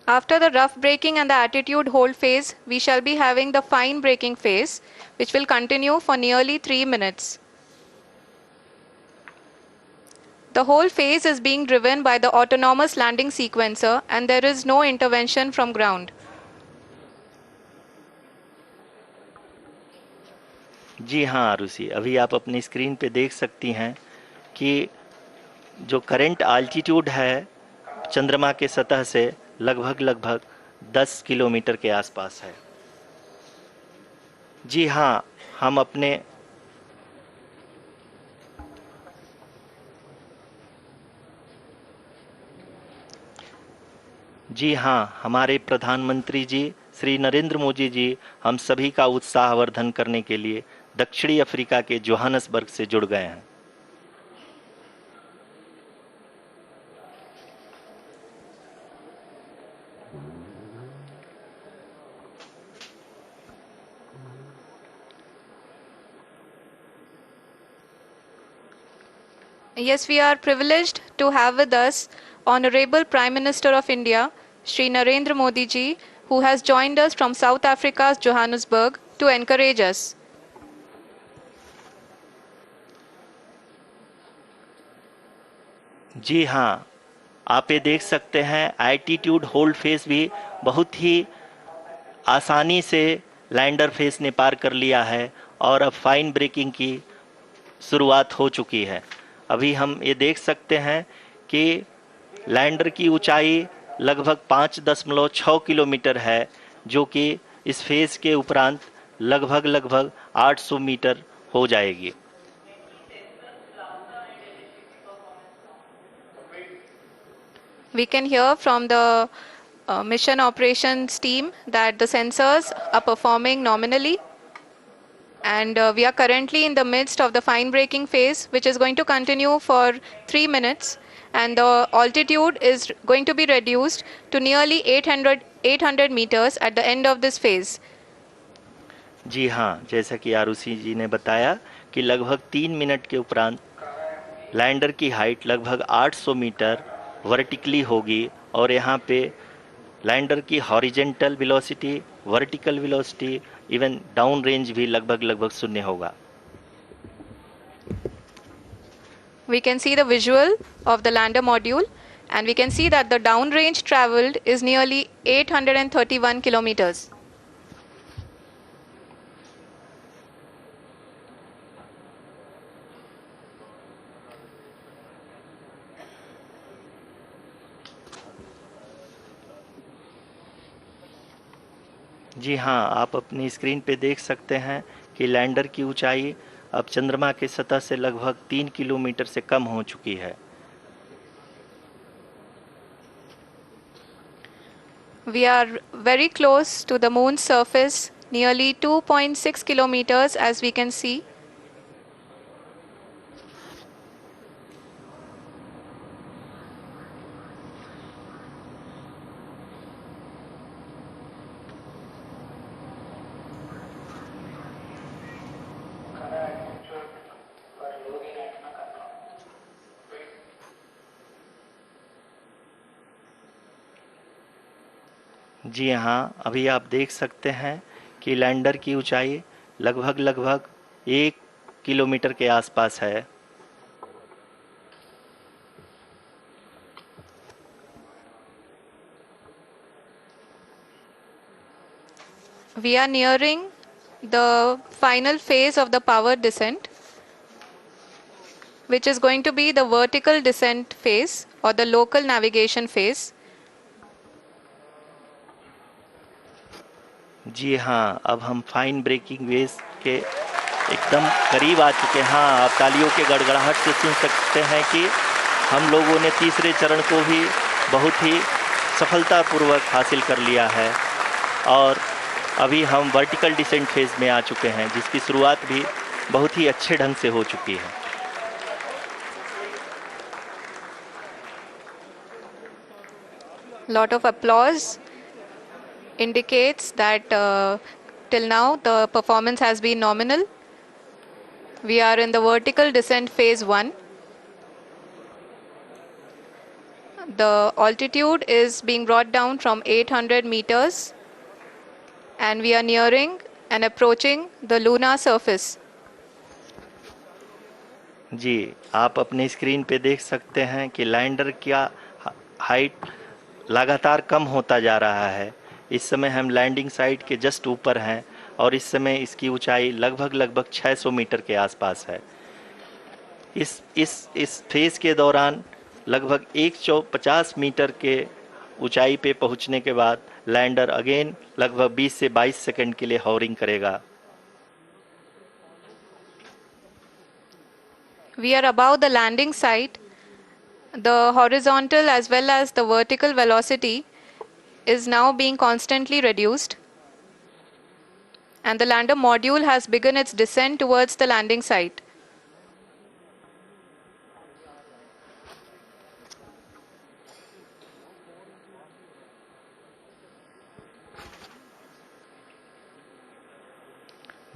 After the rough braking and the attitude hold phase, we shall be having the fine braking phase, which will continue for nearly 3 minutes. The whole phase is being driven by the autonomous landing sequencer, and there is no intervention from ground. जी हाँ आरुषि, अभी आप अपनी screen पे देख सकती हैं कि जो करंट आल्टीट्यूड है चंद्रमा के सतह से लगभग 10 किलोमीटर के आसपास है। जी हाँ, हम अपने जी हाँ, हमारे प्रधानमंत्री जी श्री नरेंद्र मोदी जी हम सभी का उत्साहवर्धन करने के लिए दक्षिणी अफ्रीका के जोहानसबर्ग से जुड़ गए हैं। Yes, we are privileged to have with us Honorable Prime Minister of India, Shri Narendra Modi ji, who has joined us from South Africa's Johannesburg to encourage us. जी हाँ, आप ये देख सकते हैं एल्टीट्यूड होल्ड फेस भी बहुत ही आसानी से लैंडर फेस ने पार कर लिया है और अब फाइन ब्रेकिंग की शुरुआत हो चुकी है। अभी हम ये देख सकते हैं कि लैंडर की ऊंचाई लगभग 5.6 किलोमीटर है, जो कि इस फेज के उपरांत लगभग 800 मीटर हो जाएगी। We can hear from the mission operations team that the sensors are performing nominally, and we are currently in the midst of the fine braking phase, which is going to continue for 3 minutes, and the altitude is going to be reduced to nearly 800 meters at the end of this phase. जी हाँ, जैसा कि आरुषि जी ने बताया कि लगभग 3 minute के उपरांत lander की हाइट लगभग 800 मीटर वर्टिकली होगी और यहाँ पे लैंडर की horizontal velocity, vertical velocity, even down range भी लगभग शून्य होगा। We can see the visual of the lander module, and we can see that the downrange traveled is nearly 831 kilometers. जी हाँ, आप अपनी स्क्रीन पे देख सकते हैं कि लैंडर की ऊंचाई अब चंद्रमा की सतह से लगभग 3 किलोमीटर से कम हो चुकी है। We are very close to the moon's surface, nearly 2.6 kilometers as we can see. जी हाँ, अभी आप देख सकते हैं कि लैंडर की ऊंचाई लगभग 1 किलोमीटर के आसपास है। We are nearing the final phase of the power descent, which is going to be the vertical descent phase or the local navigation phase. जी हाँ, अब हम फाइन ब्रेकिंग वेव के एकदम करीब आ चुके हैं। हाँ, आप तालियों के गड़गड़ाहट से सुन सकते हैं कि हम लोगों ने तीसरे चरण को भी बहुत ही सफलतापूर्वक हासिल कर लिया है और अभी हम वर्टिकल डिसेंट फेज में आ चुके हैं, जिसकी शुरुआत भी बहुत ही अच्छे ढंग से हो चुकी है। Lot of applause indicates that till now the performance has been nominal. We are in the vertical descent phase 1. The altitude is being brought down from 800 meters, and we are nearing and approaching the lunar surface. जी, आप अपनी screen पे देख सकते हैं कि lander का height लगातार कम होता जा रहा है। इस समय हम लैंडिंग साइट के जस्ट ऊपर हैं और इस समय इसकी ऊंचाई लगभग 600 मीटर के आसपास है। इस फेज के दौरान लगभग 150 मीटर के ऊंचाई पे पहुंचने के बाद लैंडर अगेन लगभग 20 से 22 सेकंड के लिए हॉवरिंग करेगा। We are above the landing site. The horizontal as well as the vertical velocity is now being constantly reduced, and the lander module has begun its descent towards the landing site.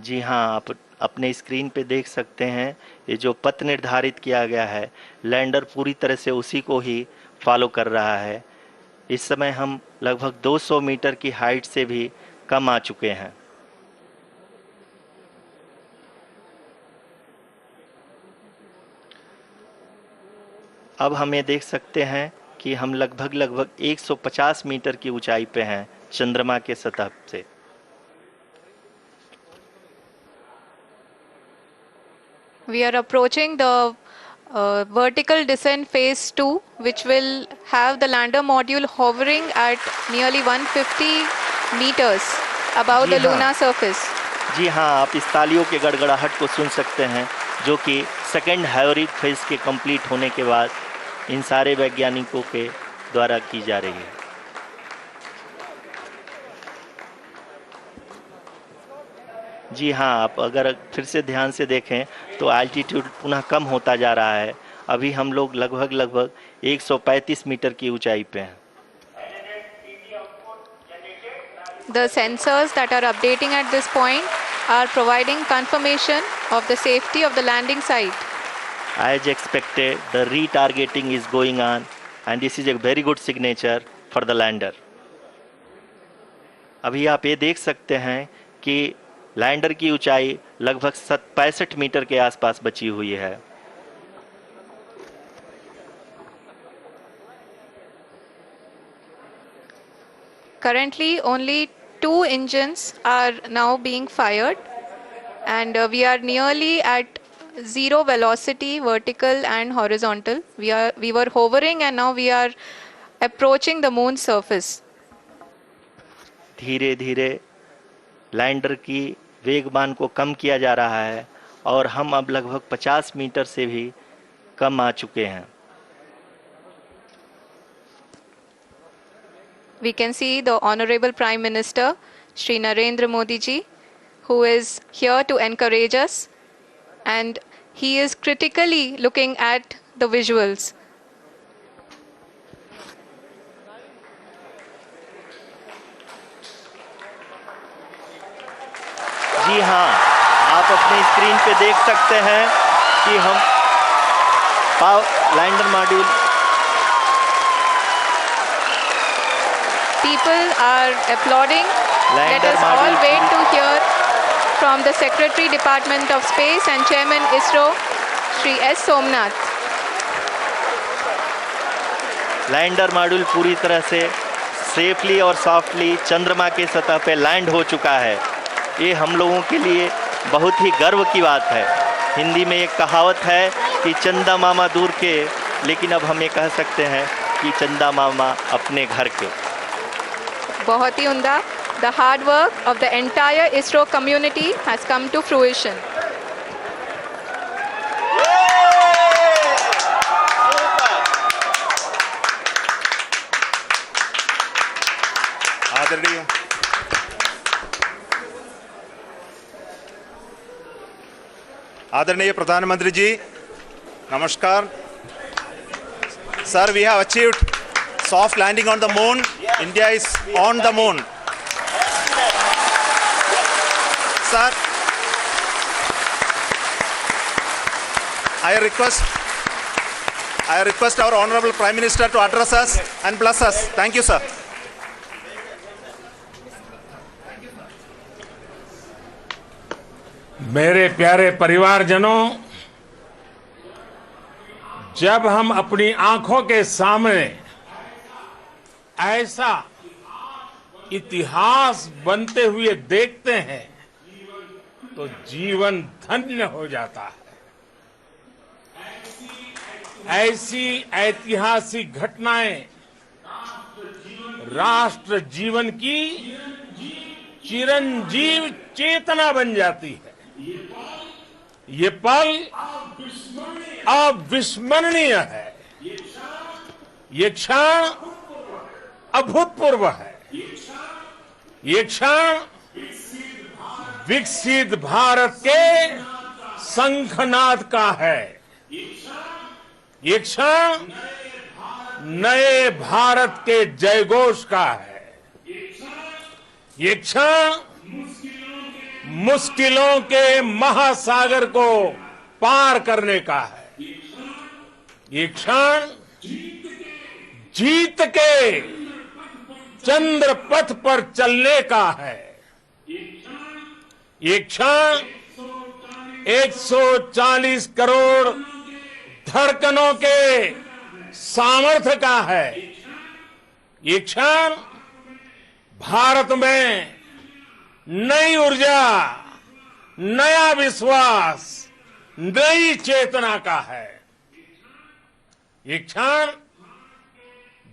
जी हाँ, आप अपने screen पे देख सकते हैं ये जो पथ निर्धारित किया गया है, लैंडर पूरी तरह से उसी को ही फॉलो कर रहा है। इस समय हम लगभग 200 मीटर की हाइट से भी कम आ चुके हैं। अब हम ये देख सकते हैं कि हम लगभग 150 मीटर की ऊंचाई पे हैं चंद्रमा के सतह से। We are approaching the vertical descent phase 2, which will have the lander module hovering at nearly 150 meters above the lunar surface. जी हाँ, आप इस तालियों के गड़गड़ाहट को सुन सकते हैं, जो कि सेकेंड हैवरिक फेज के कंप्लीट होने के बाद इन सारे वैज्ञानिकों के द्वारा की जा रही है। जी हाँ, आप अगर फिर से ध्यान से देखें तो एल्टीट्यूड पुनः कम होता जा रहा है। अभी हम लोग लगभग 135 मीटर की ऊंचाई पे हैं। The sensors that are updating at this point are providing confirmation of the safety of the landing site. As expected, the retargeting is going on and this is a very good signature for the lander. अभी आप ये देख सकते हैं कि lander की ऊंचाई लगभग 65 मीटर के आसपास बची हुई है। Currently, only 2 engines are now being fired, and we are nearly at zero velocity, vertical and horizontal. We were hovering, and now we are approaching the moon's surface. धीरे धीरे लैंडर की वेगमान को कम किया जा रहा है और हम अब लगभग 50 मीटर से भी कम आ चुके हैं। We can see the Honorable Prime Minister, Shri Narendra Modi ji, who is here to encourage us, and he is critically looking at the visuals. जी हाँ, आप अपने स्क्रीन पे देख सकते हैं कि हम lander module. People are applauding. Let us all wait to hear from the Secretary Department of Space and Chairman ISRO, Shri S. Somnath. Lander module पूरी तरह से सेफली और सॉफ्टली चंद्रमा के सतह पे लैंड हो चुका है। ये हम लोगों के लिए बहुत ही गर्व की बात है। हिंदी में एक कहावत है कि चंदा मामा दूर के, लेकिन अब हम ये कह सकते हैं कि चंदा मामा अपने घर के। बहुत ही उम्दा। The hard work of the entire ISRO community has come to fruition. आदरणीय प्रधानमंत्री जी, नमस्कार। Sir, we have achieved soft landing on the moon. India is on the moon. Sir, I request our Honorable Prime Minister to address us and bless us. Thank you, sir. मेरे प्यारे परिवारजनों, जब हम अपनी आंखों के सामने ऐसा इतिहास बनते हुए देखते हैं तो जीवन धन्य हो जाता है। ऐसी ऐतिहासिक घटनाएं राष्ट्र जीवन की चिरंजीव चेतना बन जाती है। ये पल अविस्मरणीय है। ये क्षण अभूतपूर्व है। ये क्षण विकसित भारत के शंखनाद का है। ये क्षण नए भारत के जयघोष का है। ये क्षण मुश्किलों के महासागर को पार करने का है। ये क्षण जीत के चंद्र पथ पर चलने का है। ये क्षण 140 करोड़ धड़कनों के सामर्थ्य का है। ये क्षण भारत में नई ऊर्जा, नया विश्वास, नई चेतना का है। ये क्षण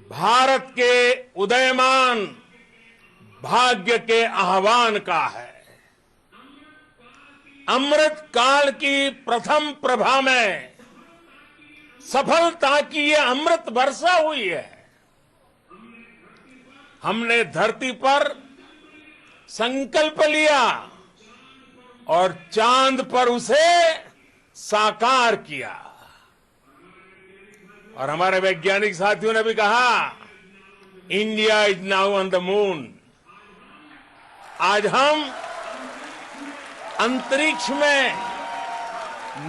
भारत के उदयमान भाग्य के आह्वान का है। अमृत काल की प्रथम प्रभा में सफलता की ये अमृत वर्षा हुई है। हमने धरती पर संकल्प लिया और चांद पर उसे साकार किया। और हमारे वैज्ञानिक साथियों ने भी कहा, India is now on the moon. आज हम अंतरिक्ष में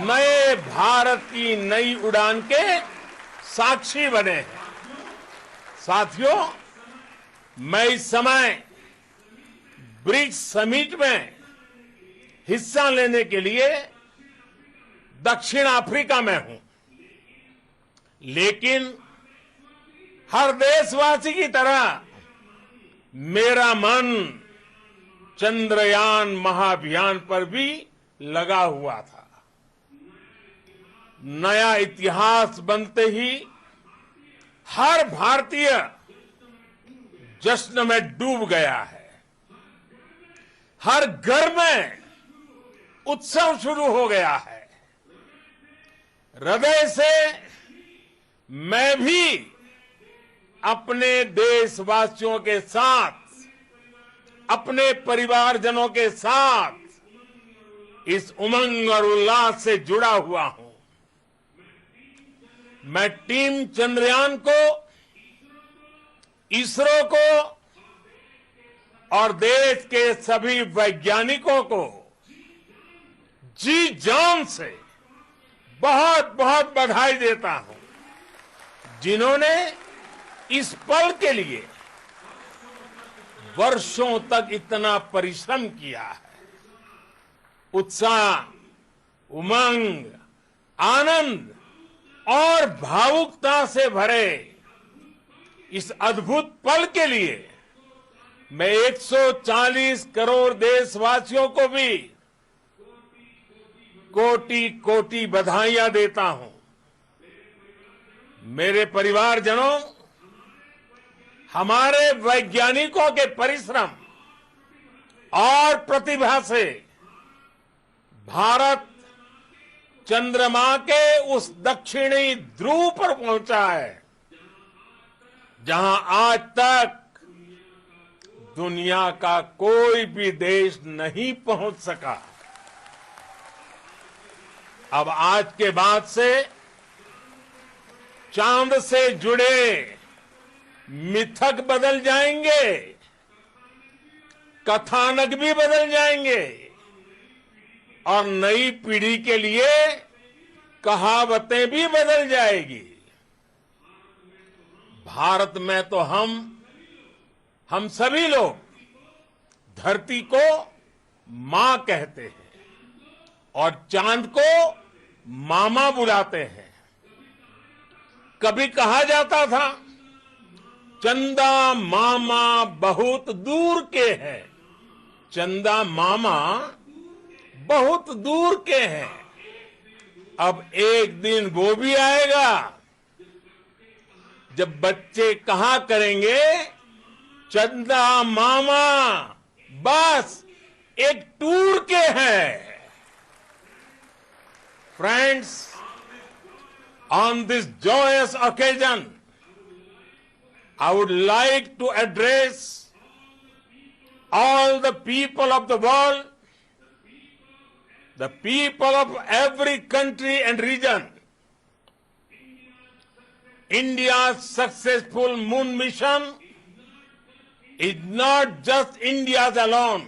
नए भारत की नई उड़ान के साक्षी बने हैं। साथियों, मैं इस समय ब्रिक्स समिट में हिस्सा लेने के लिए दक्षिण अफ्रीका में हूं, लेकिन हर देशवासी की तरह मेरा मन चंद्रयान महाअभियान पर भी लगा हुआ था। नया इतिहास बनते ही हर भारतीय जश्न में डूब गया है। हर घर में उत्सव शुरू हो गया है। हृदय से मैं भी अपने देशवासियों के साथ, अपने परिवारजनों के साथ इस उमंग और उल्लास से जुड़ा हुआ हूं। मैं टीम चंद्रयान को, इसरो को और देश के सभी वैज्ञानिकों को जी जान से बहुत बहुत बधाई देता हूं, जिन्होंने इस पल के लिए वर्षों तक इतना परिश्रम किया है। उत्साह, उमंग, आनंद और भावुकता से भरे इस अद्भुत पल के लिए मैं 140 करोड़ देशवासियों को भी कोटि कोटि बधाइयां देता हूं। मेरे परिवारजनों, हमारे वैज्ञानिकों के परिश्रम और प्रतिभा से भारत चंद्रमा के उस दक्षिणी ध्रुव पर पहुंचा है, जहां आज तक दुनिया का कोई भी देश नहीं पहुंच सका। अब आज के बाद से चांद से जुड़े मिथक बदल जाएंगे, कथानक भी बदल जाएंगे और नई पीढ़ी के लिए कहावतें भी बदल जाएगी। भारत में तो हम सभी लोग धरती को मां कहते हैं और चांद को मामा बुलाते हैं। कभी कहा जाता था, चंदा मामा बहुत दूर के हैं। चंदा मामा बहुत दूर के हैं। अब एक दिन वो भी आएगा जब बच्चे कहा करेंगे, चंदा मामा बस एक टूर के हैं। Friends, on this joyous occasion, I would like to address all the people of the world, the people of every country and region, India's successful moon mission is not just India's alone.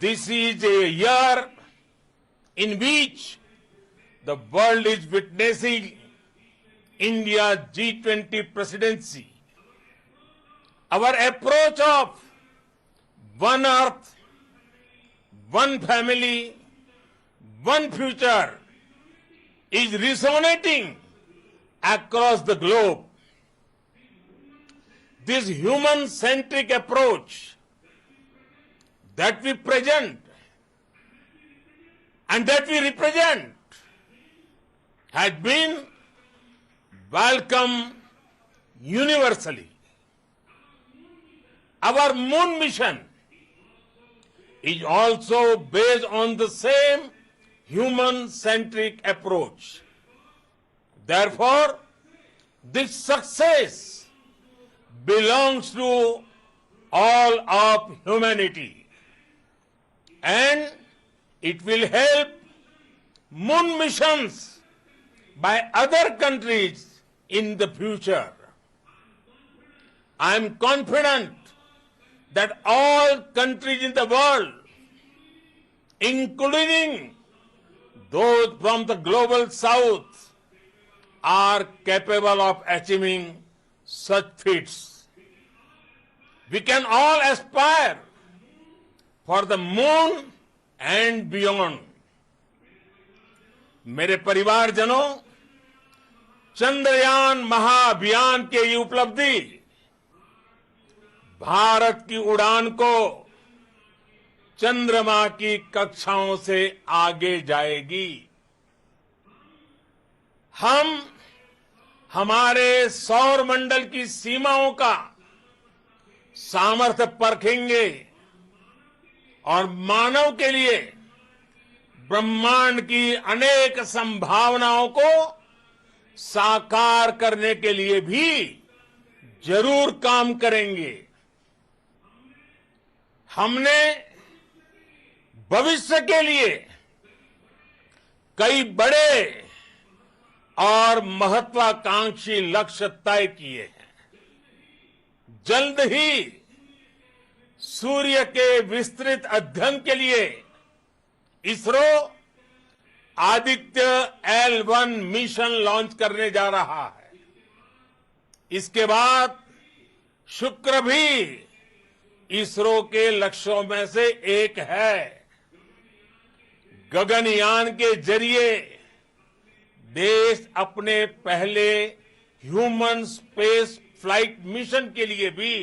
This is a year in which the world is witnessing India's G20 presidency. Our approach of one earth, one family, one future is resonating across the globe. This human-centric approach that we present and that we represent has been welcomed universally. Our moon mission is also based on the same human-centric approach. Therefore, this success belongs to all of humanity, and it will help moon missions by other countries in the future. I am confident that all countries in the world, including those from the global south, are capable of achieving such feats. We can all aspire for the moon and beyond. मेरे परिवारजनों, चंद्रयान महाअभियान के ये उपलब्धि भारत की उड़ान को चंद्रमा की कक्षाओं से आगे जाएगी। हम हमारे सौर मंडल की सीमाओं का सामर्थ्य परखेंगे और मानव के लिए ब्रह्मांड की अनेक संभावनाओं को साकार करने के लिए भी जरूर काम करेंगे। हमने भविष्य के लिए कई बड़े और महत्वाकांक्षी लक्ष्य तय किए हैं। जल्द ही सूर्य के विस्तृत अध्ययन के लिए ISRO Aditya L1 mission launch करने जा रहा है। इसके बाद शुक्र भी इसरो के लक्ष्यों में से एक है। गगनयान के जरिए देश अपने पहले ह्यूमन स्पेस फ्लाइट मिशन के लिए भी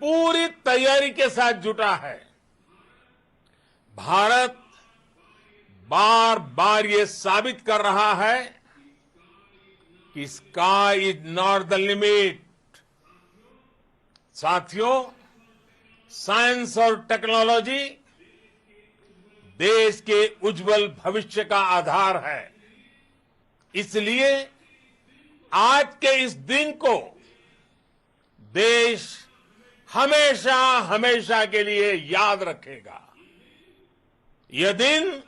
पूरी तैयारी के साथ जुटा है। भारत बार बार ये साबित कर रहा है कि sky is not the limit. साथियों, साइंस और टेक्नोलॉजी देश के उज्जवल भविष्य का आधार है। इसलिए आज के इस दिन को देश हमेशा हमेशा के लिए याद रखेगा। यह दिन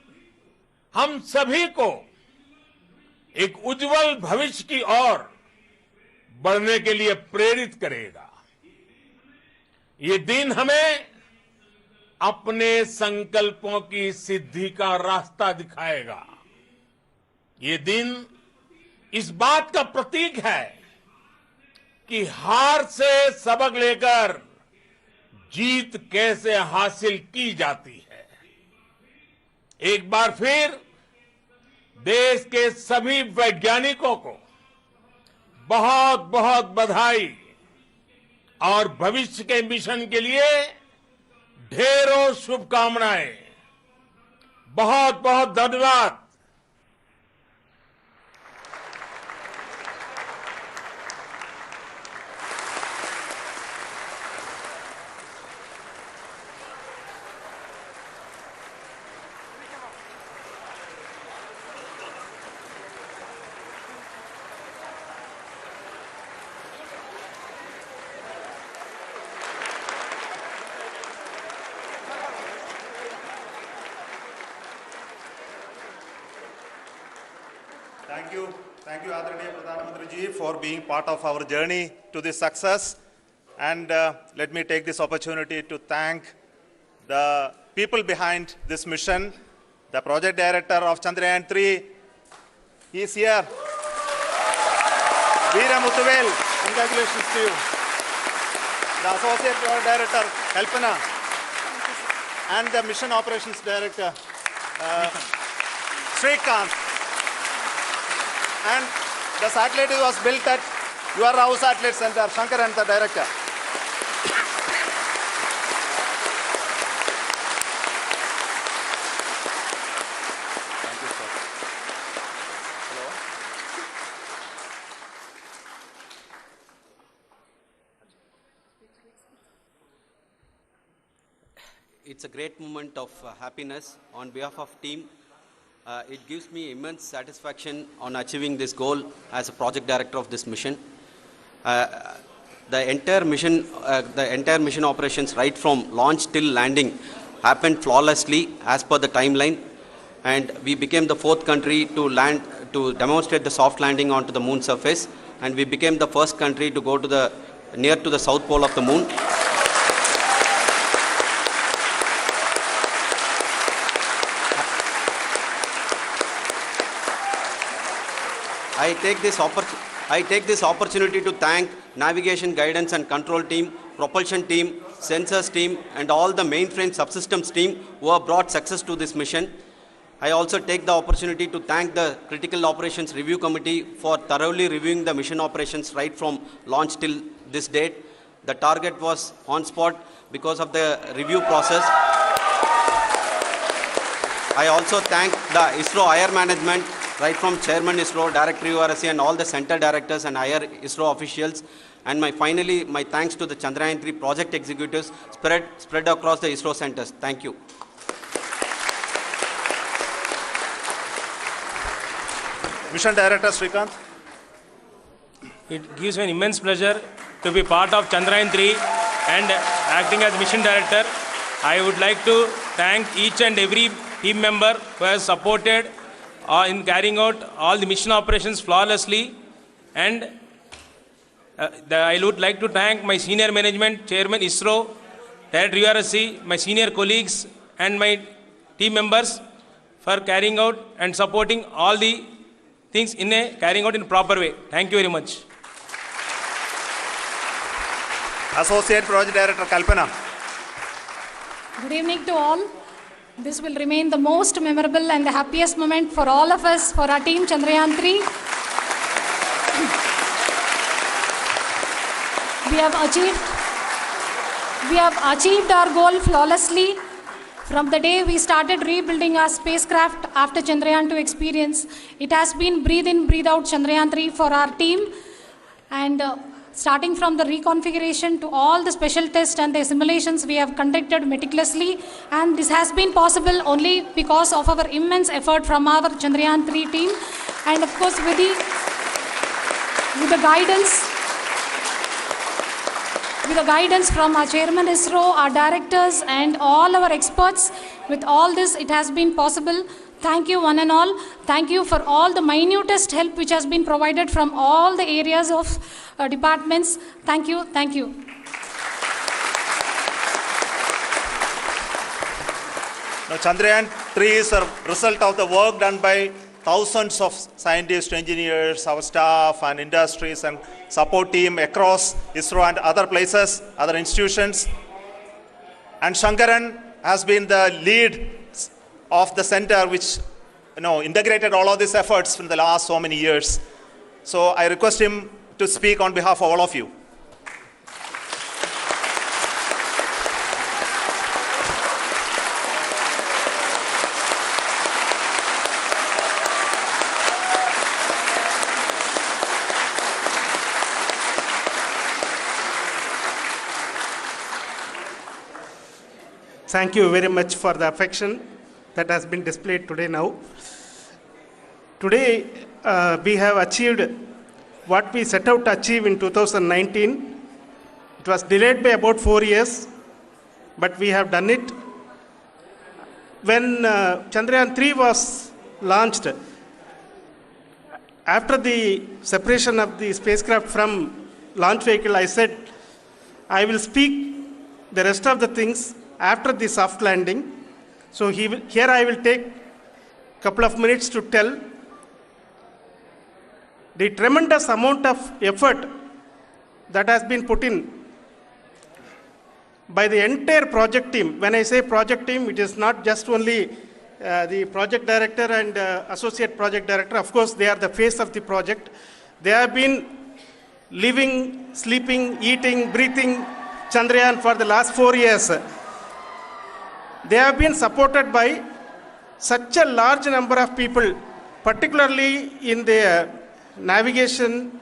हम सभी को एक उज्जवल भविष्य की ओर बढ़ने के लिए प्रेरित करेगा। ये दिन हमें अपने संकल्पों की सिद्धि का रास्ता दिखाएगा। ये दिन इस बात का प्रतीक है कि हार से सबक लेकर जीत कैसे हासिल की जाती है। एक बार फिर देश के सभी वैज्ञानिकों को बहुत बहुत बधाई और भविष्य के मिशन के लिए ढेरों शुभकामनाएं। बहुत बहुत धन्यवाद। Thank you, Adranaya Pradhan Mantri ji, for being part of our journey to this success. And let me take this opportunity to thank the people behind this mission, the project director of Chandrayaan-3. He is here. Veera Muthuvel, congratulations to you. The associate project director, Kalpana, and the mission operations director, Srikanth. And the satellite was built at your house satellite center, Shankaran, the director. Thank you, sir. Hello. It's a great moment of happiness on behalf of team. It gives me immense satisfaction on achieving this goal as a project director of this mission. The entire mission operations, right from launch till landing, happened flawlessly as per the timeline, and we became the fourth country to demonstrate the soft landing onto the moon surface, and we became the first country to go to near to the south pole of the moon. I take this opportunity to thank navigation, guidance and control team, propulsion team, sensors team and all the mainframe subsystems team who have brought success to this mission. I also take the opportunity to thank the Critical Operations Review Committee for thoroughly reviewing the mission operations right from launch till this date. The target was on spot because of the review process. I also thank the ISRO higher management, right from Chairman ISRO, Director URSC and all the center directors and higher ISRO officials. And finally, my thanks to the Chandrayaan-3 project executives spread across the ISRO centers. Thank you. Mission Director Srikanth. It gives me an immense pleasure to be part of Chandrayaan-3 and acting as Mission Director. I would like to thank each and every team member who has supported in carrying out all the mission operations flawlessly. And I would like to thank my senior management, Chairman ISRO, Director URSC, my senior colleagues and my team members for carrying out and supporting all the things carrying out in a proper way. Thank you very much. Associate Project Director Kalpana. Good evening to all. This will remain the most memorable and the happiest moment for all of us, for our team Chandrayaan-3. We have achieved our goal flawlessly. From the day we started rebuilding our spacecraft after Chandrayaan-2 experience, it has been breathe in, breathe out Chandrayaan-3 for our team. And starting from the reconfiguration to all the special tests and the simulations we have conducted meticulously, and this has been possible only because of our immense effort from our Chandrayaan-3 team, and of course with the guidance from our Chairman ISRO, our directors and all our experts. With all this, it has been possible. Thank you one and all. Thank you for all the minutest help which has been provided from all the areas of departments. Thank you. Thank you. Now, Chandrayaan-3 is a result of the work done by thousands of scientists, engineers, our staff and industries and support team across ISRO and other places, other institutions. And Shankaran has been the lead of the center which integrated all of these efforts in the last so many years. So I request him to speak on behalf of all of you. Thank you very much for the affection that has been displayed today now. Today, we have achieved what we set out to achieve in 2019. It was delayed by about 4 years, but we have done it. When Chandrayaan-3 was launched, after the separation of the spacecraft from launch vehicle, I said, I will speak the rest of the things after the soft landing. So here I will take a couple of minutes to tell the tremendous amount of effort that has been put in by the entire project team. When I say project team, it is not just only the project director and associate project director. Of course, they are the face of the project. They have been living, sleeping, eating, breathing Chandrayaan for the last 4 years. They have been supported by such a large number of people, particularly in the navigation,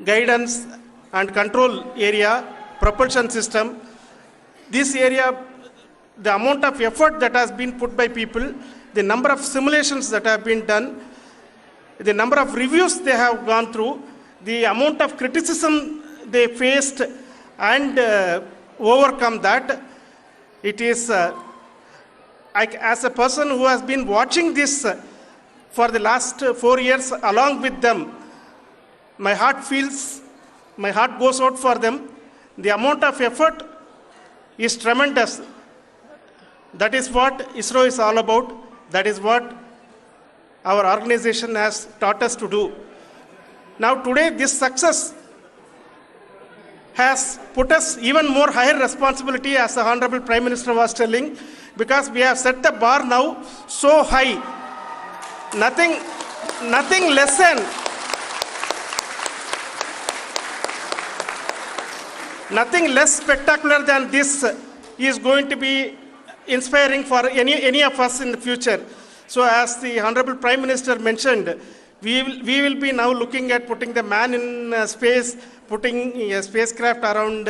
guidance and control area, propulsion system. This area, the amount of effort that has been put by people, the number of simulations that have been done, the number of reviews they have gone through, the amount of criticism they faced and overcome that, it is, as a person who has been watching this for the last 4 years along with them, my heart goes out for them. The amount of effort is tremendous. That is what ISRO is all about. That is what our organization has taught us to do. Now today this success has put us even more higher responsibility, as the Honorable Prime Minister was telling, because we have set the bar now so high. Nothing less than nothing less spectacular than this is going to be inspiring for any of us in the future. So as the Honorable Prime Minister mentioned, we will be now looking at putting the man in space, putting a spacecraft around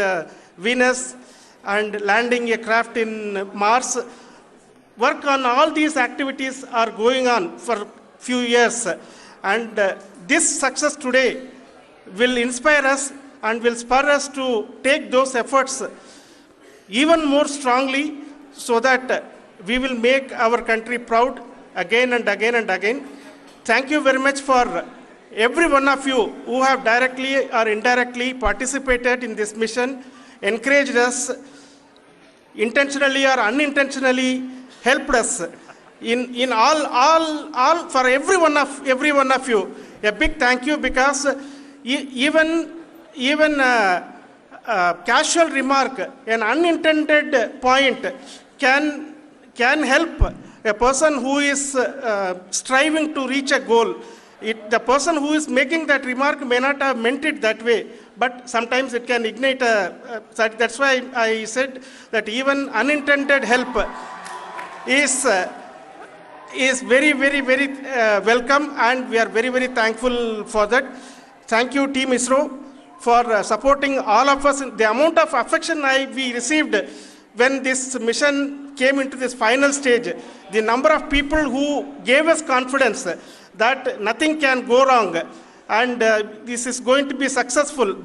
Venus and landing a craft in Mars. Work on all these activities are going on for few years, and this success today will inspire us and will spur us to take those efforts even more strongly, so that we will make our country proud again and again and again. Thank you very much for every one of you who have directly or indirectly participated in this mission, encouraged us, intentionally or unintentionally helped us in all for every one of you. A big thank you, because even casual remark, an unintended point can help a person who is striving to reach a goal. The person who is making that remark may not have meant it that way, but sometimes it can ignite that's why I said that even unintended help is very, very, very welcome, and we are very, very thankful for that. Thank you, Team ISRO, for supporting all of us. The amount of affection we received when this mission came into this final stage, the number of people who gave us confidence that nothing can go wrong and this is going to be successful.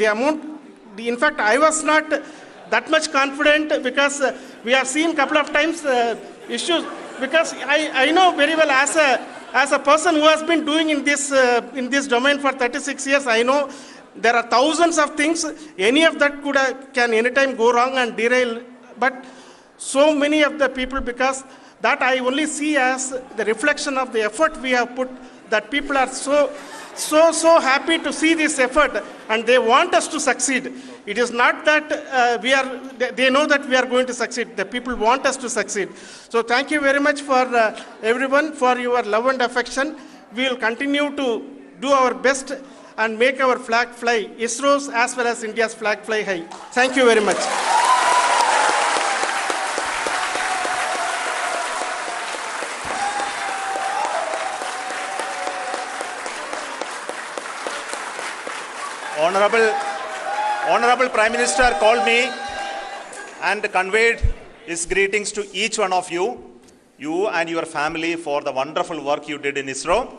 In fact, I was not that much confident, because we have seen a couple of times issues, because I know very well, as a person who has been doing in this domain for 36 years, I know there are thousands of things. Any of that can anytime go wrong and derail. But so many of the people, because that I only see as the reflection of the effort we have put, that people are so happy to see this effort and they want us to succeed. It is not that they know that we are going to succeed. The people want us to succeed. So thank you very much for everyone for your love and affection. We will continue to do our best and make our flag fly, ISRO's as well as India's flag fly high. Thank you very much. Honorable Prime Minister called me and conveyed his greetings to each one of you and your family, for the wonderful work you did in ISRO.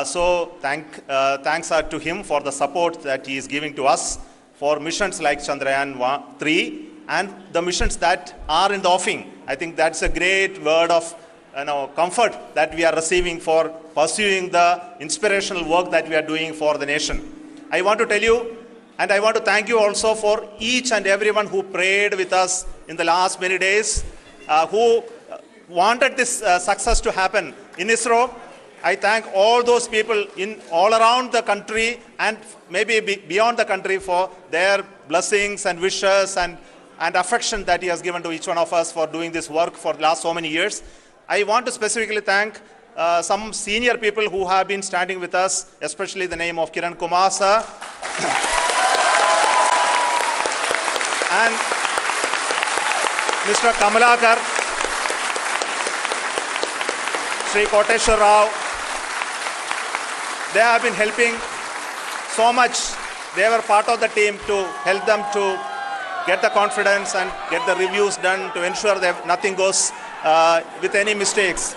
So thanks are to him for the support that he is giving to us for missions like Chandrayaan-3 and the missions that are in the offing. I think that's a great word of comfort that we are receiving for pursuing the inspirational work that we are doing for the nation. I want to tell you, and I want to thank you also for each and everyone who prayed with us in the last many days, who wanted this success to happen in ISRO. I thank all those people in all around the country and maybe beyond the country for their blessings and wishes and affection that he has given to each one of us for doing this work for the last so many years. I want to specifically thank some senior people who have been standing with us, especially the name of Kiran Kumar sir and Mr. Kamalakar, Sri Koteshwar Rao. They have been helping so much. They were part of the team to help them to get the confidence and get the reviews done to ensure that nothing goes with any mistakes.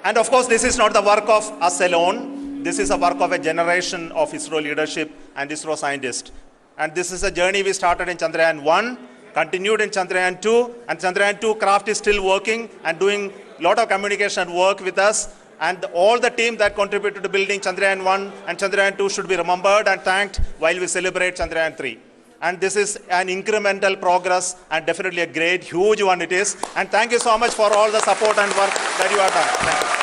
And of course, this is not the work of us alone. This is a work of a generation of ISRO leadership and ISRO scientists. And this is a journey we started in Chandrayaan-1, continued in Chandrayaan-2, and Chandrayaan-2 craft is still working and doing a lot of communication work with us. And all the team that contributed to building Chandrayaan-1 and Chandrayaan-2 should be remembered and thanked while we celebrate Chandrayaan-3. And this is an incremental progress and definitely a great, huge one it is. And thank you so much for all the support and work that you have done. Thank you.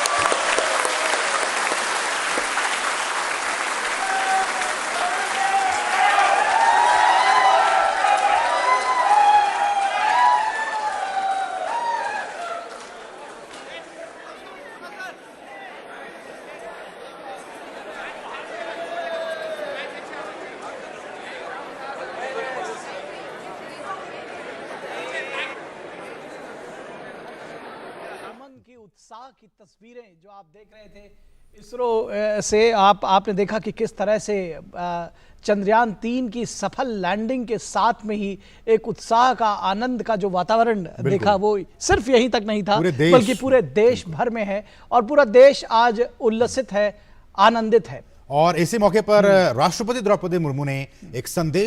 उत्साह की तस्वीरें जो आप देख रहे थे इसरो से आपने देखा कि किस तरह से चंद्रयान-3 की सफल लैंडिंग के साथ में ही एक उत्साह का, आनंद का जो वातावरण देखा वो सिर्फ यहीं तक नहीं था बल्कि पूरे देश भर में है और पूरा देश आज उल्लसित है, आनंदित है। और इसी मौके पर राष्ट्रपति द्रौपदी मुर्मू ने एक संदेश